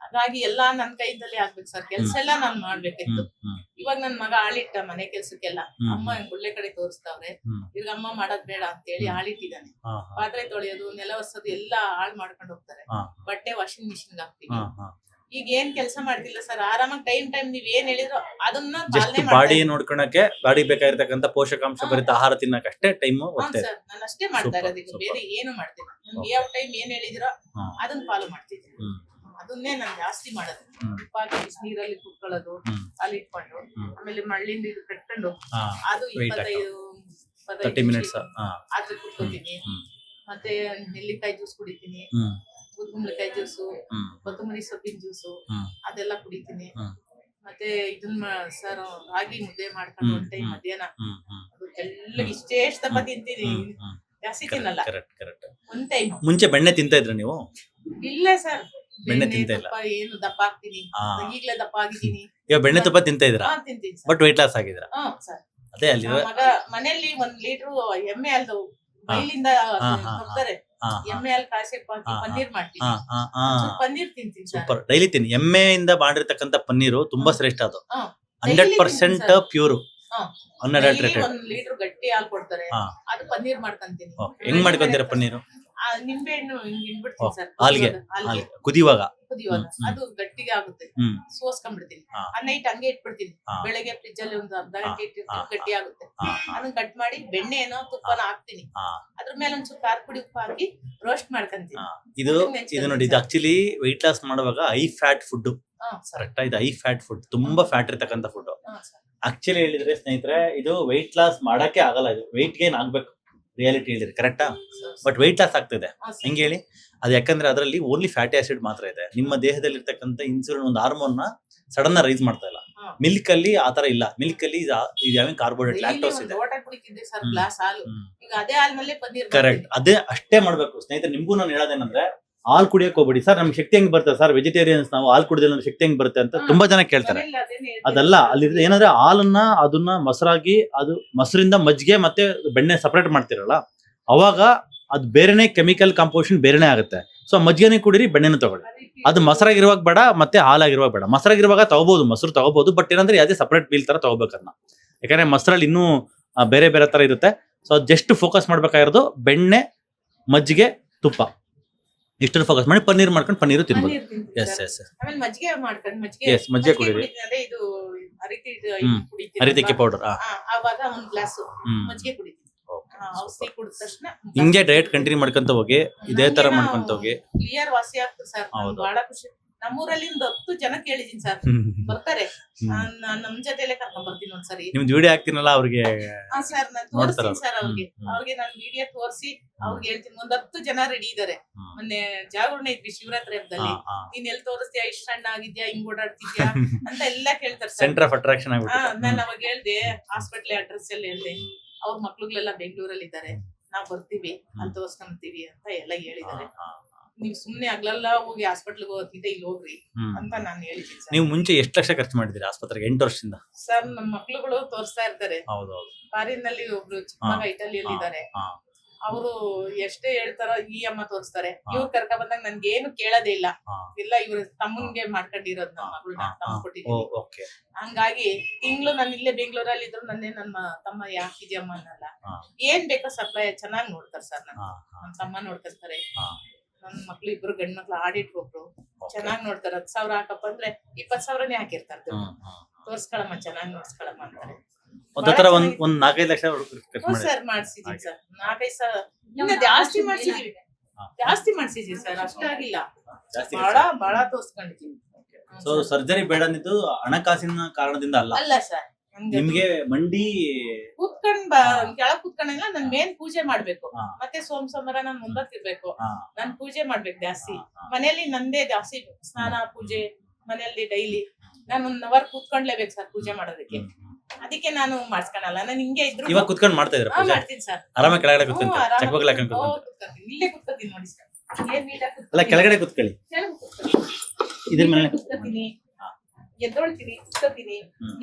ಹಾಗಾಗಿ ಎಲ್ಲಾ ನನ್ ಕೈದಲ್ಲಿ ಆಗ್ಬೇಕು ಸರ್. ಕೆಲ್ಸ ಎಲ್ಲ ನಾನ್ ಮಾಡ್ಬೇಕಿತ್ತು. ಹ್ಮ್. ಇವಾಗ ನನ್ ಮಗ ಆಳಿಟ್ಟ ಮನೆ ಕೆಲ್ಸಕ್ಕೆಲ್ಲ. ಹ್ಮ್. ಅಮ್ಮ ಒಳ್ಳೆ ಕಡೆ ತೋರಿಸ್ತಾವ್ರೆ. ಹ್ಮ್. ಈಗ ಅಮ್ಮ ಮಾಡೋದ್ ಬೇಡ ಅಂತ ಹೇಳಿ ಆಳಿಟ್ಟಿದ್ದಾನೆ. ಹಾ, ಪಾತ್ರೆ ತೊಳೆಯೋದು, ನೆಲ ಒರ್ಸೋದು ಎಲ್ಲ ಹಾಳ್ ಮಾಡ್ಕೊಂಡು ಹೋಗ್ತಾರೆ. ಹಾ, ಬಟ್ಟೆ ವಾಷಿಂಗ್ ಮಿಷಿನ್ ಹಾಕ್ತೀವಿ. ಹಾ, ಹಾ. ಈಗ ಏನ್ ಕೆಲಸ ಮಾಡ್ತಿಲ್ಲ ಸರ್. ಆರಾಮಾಗಿ ಟೈಮ್ ನೀವ್ ಏನ್ ಹೇಳಿದ್ರು ಅದನ್ನ ಜಸ್ಟ್ ಪಾಲನೆ ಬಾಡಿ ನೋಡ್ಕೊಳಕ್ಕೆ, ಬಾಡಿ ಬೇಕಾಗಿರ್ತಕ್ಕಂಥ ಪೋಷಕಾಂಶ ಭರಿತ ಆಹಾರ ತಿನ್ನಕ್ಕೆ ಅಷ್ಟೇ ಟೈಮ್ ಹೋಗ್ತಾ ಇದೆ. ಸರ್. ನಾನು ಅಷ್ಟೇ ಮಾಡ್ತಾ Super, ಇರೋದು. ಈಗ super. ಬೇರೆ ಏನು ಮಾಡ್ತೀನಿ. ನನ್ಗೆ ಯಾವ ಟೈಮ್ ಏನ್ ಹೇಳಿದ್ರೋ ಹಾ. ಅದನ್ನ ಫಾಲೋ ಮಾಡ್ತಿದ್ದೀನಿ. ಹ್ಮ್. ಅದನ್ನೇ ನಾನು ಜಾಸ್ತಿ ಮಾಡೋದು. ಹ್ಮ್. ಉಪ್ಪು ಹಾಕಿ ನೀರಲ್ಲಿ ಕುತ್ಕೊಳ್ಳೋದು, ಹ್ಮ್. ಅಲ್ಲಿ ಇಟ್ಕೊಂಡು ಹ್ಮ್. ಆಮೇಲೆ ಮಳ್ಳಿ ನೀರು ಕಟ್ಕೊಂಡು ಹಾ. ಅದು Wait 30 ಮಿನಿಟ್ಸ್. ಹಾ. ಆದ್ರೆ ಕುತ್ಕೋತೀನಿ. ಹ್ಮ್. ಮತ್ತೆ ನೆಲ್ಲಿಕಾಯಿ ಜ್ಯೂಸ್ ಕುಡಿತೀನಿ, ಹ್ಮ್. ಕುಂಬಳಕಾಯಿ ಜ್ಯೂಸು, ಹ್ಮ್. ಕೊತ್ತಂಬರಿ ಸೊಪ್ಪಿನ ಜ್ಯೂಸು, ಹ್ಮ್. ಅದೆಲ್ಲ ಕುಡಿತೀನಿ. ಹ್ಮ್. ಮತ್ತೆ ಇದನ್ನ ಸರ್ ರಾಗಿ ಮುದ್ದೆ ಮಾಡ್ಕೊಂಡು ಒಂದ್ ಟೈಮ್ ಹ್ಮ್. ಮಧ್ಯಾಹ್ನ ಹ್ಮ್. ಹ್ಮ್. ಅದು ತೆಳ್ಳಗೆ ಇಷ್ಟೇ ದಪ್ಪ ತಿಂತೀನಿ. ಹ್ಮ್. ಜಾಸ್ತಿ ತಿನ್ನಲ್ಲ. Correct correct. ಒಂದ್ ಟೈಮ್. ಮುಂಚೆ ಬೆಣ್ಣೆ ತಿಂತಾ ಇದ್ರ ನೀವು? ಇಲ್ಲ ಸರ್, ಬೆಣ್ಣೆ ತಿಂತಾ ಇಲ್ಲ. ದಪ್ಪ ಏನು ದಪ್ಪ ಆಗ್ತೀನಿ. ಹಾ. ಈಗ್ಲೇ ದಪ್ಪ ಆಗಿದ್ದೀನಿ. ಇವಾಗ ಬೆಣ್ಣೆ ತುಪ್ಪ ತಿಂತಾ ಇದ್ರಾ? ತಿಂತೀನಿ ಸರ್. ಬಟ್ ವೆಯ್ಟ್ ಲಾಸ್ ಆಗಿದ್ರ? ಸರ್. ಅದೇ ಅಲ್ಲಿ ಮಗ ಮನೆಯಲ್ಲಿ 1 ಲೀಟರ್ ಎಮ್ಮೆ ಹಾಲ್ದು ಮೈಲಿಂದ ಹಾ. ತರ್ತಾರೆ. ಎಮ್ಮೆ ಹಾಲ್ ಕಾಸೆಪ್ಪ ಹಾಕಿ ಪನ್ನೀರ್ ಮಾಡ್ತೀನಿ. ಒಂಚೂರು ಪನ್ನೀರ್ ತಿಂತೀನಿ ಸರ್. ಸೂಪರ್. ಡೈಲಿ ತಿನ್ನಿ. ಎಮ್ಮೆಯಿಂದ ಮಾಡಿರ್ತಕ್ಕಂಥ ಪನ್ನೀರು ತುಂಬಾ ಶ್ರೇಷ್ಠ. ಅದು ಹಾ. 100% ಪ್ಯೂರ್, ಹಾ. ಅನ್ಅಡಲ್ಟ್ರೇಟೆಡ್. 1 ಲೀಟರ್ ಗಟ್ಟಿ ಹಾಲ್ ಕೊಡ್ತಾರೆ, ಹಾ. ಅದು ಪನ್ನೀರ್ ಮಾಡ್ಕೊಂತೀನಿ. ಹೆಂಗ್ ಮಾಡ್ಕೊಂತೀರಾ ಪನ್ನೀರು? ನಿಂಬೆ ಹಣ್ಣು ಹಿಂಡ್ಬಿಡ್ತೀನಿ ಸರ್ ಹಾಲ್ಗೆ ಕುದಿಯುವಾಗ ಕುದಿಯುವಾಗ ಅದು ಗಟ್ಟಿಗೆ ಆಗುತ್ತೆ, ಸೋಸ್ಕೊಂಡ್ಬಿಡ್ತೀನಿ. ಆ ನೈಟ್ ಹಂಗೆ ಇಟ್ಬಿಡ್ತೀನಿ. ಬೆಳಗ್ಗೆ ಫ್ರಿಜ್ ಅಲ್ಲಿ ಒಂದು ಅರ್ಧ ಗಂಟೆ ಇಟ್ಟಿರ್ತೀನಿ, ಗಟ್ಟಿ ಆಗುತ್ತೆ. ಅದನ್ನ ಕಟ್ ಮಾಡಿ ಬೆಣ್ಣೆನೋ ತುಪ್ಪನ ಹಾಕ್ತೀನಿ. ಅದ್ರ ಮೇಲೆ ಒಂಚೂರು ಖಾರ ಪುಡಿ ಉಪ್ಪು ಹಾಕಿ ರೋಸ್ಟ್ ಮಾಡ್ಕೊಂತೀನಿ. ಇದು ನೋಡಿ, ಇದು ಆಕ್ಚುಲಿ weight loss ಮಾಡುವಾಗ ಹೈ ಫ್ಯಾಟ್ ಫುಡ್. ಕರೆಕ್ಟ್, ಇದು ಹೈ ಫ್ಯಾಟ್ ಫುಡ್, ತುಂಬಾ ಫ್ಯಾಟ್ ಇರ್ತಕ್ಕಂಥ ಫುಡ್. ಆಕ್ಚುಲಿ ಹೇಳಿದ್ರೆ ಸ್ನೇಹಿತರೆ, ಇದು weight loss ಮಾಡಕ್ಕೆ ಆಗಲ್ಲ, ಇದು weight ಗೇನ್ ಆಗ್ಬೇಕು. ರಿಯಾಲಿಟಿ ಹೇಳಿದ್ರೆ ಕರೆಕ್ಟಾ, ಬಟ್ weight loss ಆಗ್ತದೆ. ಹೆಂಗೆ ಹೇಳಿ? ಅದು ಯಾಕಂದ್ರೆ ಅದರಲ್ಲಿ ಓನ್ಲಿ ಫ್ಯಾಟಿ ಆಸಿಡ್ ಮಾತ್ರ ಇದೆ. ನಿಮ್ಮ ದೇಹದಲ್ಲಿ ಇರ್ತಕ್ಕಂಥ ಇನ್ಸುಲಿನ್ ಒಂದು ಹಾರ್ಮೋನ್ ನ ಸಡನ್ ರೈಸ್ ಮಾಡ್ತಾ ಇಲ್ಲ. ಮಿಲ್ಕ್ ಅಲ್ಲಿ ಆತರ ಇಲ್ಲ. ಮಿಲ್ಕ್ ಅಲ್ಲಿ ಕಾರ್ಬೋಹೈಡ್ರೇಟ್, ಲ್ಯಾಕ್ಟೋಸ್ ಇದೆ. ಕರೆಕ್ಟ್, ಅದೇ ಅಷ್ಟೇ ಮಾಡ್ಬೇಕು ಸ್ನೇಹಿತರೆ. ನಿಮ್ಗೂ ನಾನು ಹೇಳೋದೇನಂದ್ರೆ, ಹಾಲು ಕುಡಿಯಕ್ ಹೋಗ್ಬೇಡಿ. ಸರ್ ನಮ್ಗೆ ಶಕ್ತಿ ಹೆಂಗ್ ಬರ್ತದೆ ಸರ್, ವೆಜಿಟೇರಿಯನ್ಸ್ ನಾವು ಹಾಲು ಕುಡಿದ್ರೆ ಶಕ್ತಿ ಹೆಂಗ್ ಬರುತ್ತೆ ಅಂತ ತುಂಬಾ ಜನ ಕೇಳ್ತಾರೆ. ಅದಲ್ಲ, ಅಲ್ಲಿ ಏನಂದ್ರೆ ಹಾಲನ್ನ ಅದನ್ನ ಮೊಸರಾಗಿ, ಅದು ಮೊಸರಿಂದ ಮಜ್ಜಿಗೆ ಮತ್ತೆ ಬೆಣ್ಣೆ ಸಪರೇಟ್ ಮಾಡ್ತಿರಲ್ಲ, ಅವಾಗ ಅದು ಬೇರೆನೆ ಕೆಮಿಕಲ್ ಕಾಂಪೋಸಿಷನ್ ಬೇರೆನೆ ಆಗುತ್ತೆ. ಸೊ ಮಜ್ಜಿಗೆನೇ ಕುಡಿರಿ, ಬೆಣ್ಣೆನ ತಗೊಳ್ಳಿ. ಅದು ಮೊಸರಾಗಿರುವಾಗ ಬೇಡ, ಮತ್ತೆ ಹಾಲಾಗಿರುವಾಗ ಬೇಡ. ಮೊಸರಾಗಿರುವಾಗ ತಗೋಬಹುದು, ಮೊಸರು ತಗೋಬಹುದು, ಬಟ್ ಏನಂದ್ರೆ ಯಾವುದೇ ಸಪರೇಟ್ ಮೀಲ್ ತರ ತಗೋಬೇಕನ್ನ. ಯಾಕಂದ್ರೆ ಮೊಸರಲ್ಲಿ ಇನ್ನೂ ಬೇರೆ ಬೇರೆ ತರ ಇರುತ್ತೆ. ಸೊ ಜಸ್ಟ್ ಫೋಕಸ್ ಮಾಡ್ಬೇಕಾಗಿರೋದು ಬೆಣ್ಣೆ, ಮಜ್ಜಿಗೆ, ತುಪ್ಪ, ಇಷ್ಟನ್ನು ಫೋಕಸ್ ಮಾಡಿ ಪನ್ನೀರ್ ಮಾಡ್ಕೊಂಡು ಪನ್ನೀರು ತಿನ್ಬೋದು. ಎಸ್ ಎಸ್ ಮಜ್ಜಿಗೆ ಕುಡಿರಿ. ಅರಿತಿಕ್ಕಿ ಪೌಡರ್ ಹಿಂಗೆ ಡಯಟ್ ಕಂಟಿನ್ಯೂ ಮಾಡ್ಕೊಂತ ಹೋಗಿ, ಇದೇ ತರ ಮಾಡ್ಕೊಂತ ಹೋಗಿ. ಕ್ಲಿಯರ್ ವಾಸಿ ಆಗ್ತದೆ ಸರ್. ಬಹಳ ಖುಷಿ. ನಮ್ಮೂರಲ್ಲಿ ಒಂದು 10 ಜನ ಕೇಳಿದೀನಿ ಸರ್, ಬರ್ತಾರೆ. ನಮ್ ಜೊತೆಲೆ ಕರ್ಕೊಂಡ್ ಬರ್ತೀನಿ ಒಂದ್ಸರಿ. ನಿಮ್ದು ವಿಡಿಯೋ ಹಾಕ್ತೀನಲ್ಲ ಅವ್ರಿಗೆ ಸರ್, ನಾನು ತೋರಿಸ್ತೀನಿ ಸರ್ ಅವ್ರಿಗೆ ನಾನು ವಿಡಿಯೋ ತೋರಿಸಿ ಅವ್ರಿಗೆ ಹೇಳ್ತೀನಿ. ಒಂದ್ 10 ಜನ ರೆಡಿ ಇದಾರೆ. ಮೊನ್ನೆ ಜಾಗರಣೆ ಇದ್ವಿ ಶಿವರಾತ್ರಿ ಹಬ್ಬದಲ್ಲಿ. ನೀನ್ ಎಲ್ಲಿ ತೋರಿಸ್ತೀಯಾ, ಇಷ್ಟ ಸಣ್ಣ ಆಗಿದ್ಯಾ, ಹಿಂಗ್ ಓಡಾಡ್ತಿದ್ಯಾ ಅಂತ ಎಲ್ಲಾ ಕೇಳ್ತಾರೆ. ಸೆಂಟರ್ ಆಫ್ ಅಟ್ರಾಕ್ಷನ್ ನಾನು ಅವಾಗ ಹೇಳ್ದೆ, ಹಾಸ್ಪಿಟ್ಲ್ ಅಡ್ರೆಸ್ ಎಲ್ಲ ಹೇಳ್ದೆ. ಅವ್ರ ಮಕ್ಳುಗಳೆಲ್ಲ ಬೆಂಗಳೂರಲ್ಲಿ ಇದ್ದಾರೆ, ನಾವ್ ಬರ್ತೀವಿ, ಅಲ್ಲಿ ತೋರ್ಸ್ಕೊಂತೀವಿ ಅಂತ ಎಲ್ಲ ಹೇಳಿದ್ದಾರೆ. ನೀವ್ ಸುಮ್ನೆ ಆಗ್ಲಲ್ಲ ಹೋಗಿ ಹಾಸ್ಪಿಟ್ಲ್ಗೆ ಹೋಗೋದ್ಕಿಂತ ಇಲ್ಲಿ ಹೋಗ್ರಿ ಅಂತ ನಾನು ಹೇಳಿದ್ದೀನಿ ಸರ್. ನೀವು ಮುಂಚೆ ಎಷ್ಟು ಲಕ್ಷ ಖರ್ಚು ಮಾಡಿದಿರಿ ಆಸ್ಪತ್ರೆಗೆ 8 ವರ್ಷದಿಂದ? ಸರ್, ನಮ್ಮ ಮಕ್ಳುಗಳು ತೋರಿಸ್ತಾ ಇರ್ತಾರೆ. ಹೌದೌದು. ಫಾರಿನ್ನಲ್ಲಿ ಒಬ್ರು ಚಿಕ್ಕ ಮಗ ಇಟಲಿಯಲ್ಲಿ ಇದ್ದಾರೆ. ಅವರು ಎಷ್ಟೇ ಹೇಳ್ತಾರ ಈ ಅಮ್ಮ ತೋರಿಸ್ತಾರೆ. ಇವ್ರು ಕರ್ಕ ಬಂದಾಗ ನನ್ಗೆ ಏನು ಕೇಳೋದೇ ಇಲ್ಲ. ಇಲ್ಲ, ಇವ್ರ ತಮ್ಮನ್ಗೆ ಮಾಡ್ಕೊಂಡಿರೋದ್ ನಮ್ಮ ಮಗಳನ್ನ ತಮ್ಮ ಕೊಟ್ಟಿದ್ದೀನಿ. ಹಂಗಾಗಿ ತಿಂಗಳು ನಾನು ಇಲ್ಲೇ ಬೆಂಗಳೂರಲ್ಲಿ ಇದ್ರು ನನ್ನ ತಮ್ಮ ಯಾಕಿದ್ಯಮ್ಮ ಅನ್ನಲ್ಲ. ಏನ್ ಬೇಕೋ ಸಪ್ಲೈ ಚೆನ್ನಾಗಿ ನೋಡ್ತಾರೆ ಸರ್. ನನ್ನ ತಮ್ಮ ನೋಡ್ತಿರ್ತಾರೆ. ನನ್ ಮಕ್ಳು ಇಬ್ರು ಗಂಡ್ ಮಕ್ಳು ಆಡಿಟ್ರು, ಒಬ್ರು ಚೆನ್ನಾಗ್ ನೋಡ್ತಾರೆ. 10,000 ಹಾಕಪ್ಪ ಅಂದ್ರೆ 20,000ನೇ ಹಾಕಿರ್ತಾರೆ. ತೋರ್ಸ್ಕೊಳಮ್ಮ, ಚೆನ್ನಾಗ್ ನೋಡ್ಸ್ಕೊಳಮ್ಮ ಅಂತಾರೆ. ಒಂದ್ 4-5 ಲಕ್ಷ ಸರ್ ಮಾಡ್ಸಿದೀನಿ ಸರ್. 4-5 ಸಾವಿರ ಇನ್ನ ಜಾಸ್ತಿ ಮಾಡ್ಸಿದೀವಿ ಸರ್. ಅಷ್ಟಾಗಿಲ್ಲ, ಬಹಳ ತೋರ್ಸ್ಕೊಂಡಿದೀನಿ. ಸೊ ಸರ್ಜರಿ ಬೇಡ ಅಂದಿದ್ದು ಹಣಕಾಸಿನ ಕಾರಣದಿಂದ ಅಲ್ಲ ಸರ್. ನಿಮ್ಗೆ ಮಂಡಿ ಕೆಳಗ್ ಕುತ್ಕೊಂಡಂಗಿಲ್ಲ. ನನ್ ಮೇನ್ ಪೂಜೆ ಮಾಡ್ಬೇಕು, ಮತ್ತೆ ಸೋಮವಾರ ನಾನ್ ಮುಂದಕ್ಕಿರ್ಬೇಕು. ನಾನ್ ಪೂಜೆ ಮಾಡ್ಬೇಕು ಜಾಸ್ತಿ. ಮನೇಲಿ ನಂದೇ ಜಾಸ್ತಿ ಸ್ನಾನ ಪೂಜೆ ಮನೆಯಲ್ಲಿ ಡೈಲಿ. ನಾನು 1 ಅವರ್ ಕೂತ್ಕೊಂಡ್ಲೇಬೇಕು ಸರ್ ಪೂಜೆ ಮಾಡೋದಕ್ಕೆ. ಅದಕ್ಕೆ ನಾನು ಮಾಡ್ಸ್ಕೊಳಲ್ಲ. ನಾನು ಹಿಂಗೆ ಇದ್ರು ಇವಾಗ ಕುತ್ಕೊಂಡು ಮಾಡ್ತಾ ಇದ್ರ ಮಾಡ್ತೀನಿ ಸರ್. ಆರಾಮಾಗಿ ಕೆಳಗಡೆ ಕುತ್ಕೊಂಡು ಇಲ್ಲೇ ಕುತ್ಕೊತೀನಿ ನೋಡಿ ಸರ್. ಅಲ್ಲ, ಕೆಳಗಡೆ ಕುತ್ಕೊಳ್ಳಿ. ಇದ್ರ ಮೇಲೆ ಕುತ್ಕೊತೀನಿ, ಎದ್ದೊಳ್ತೀನಿ, ಕುತ್ಕೊತೀನಿ.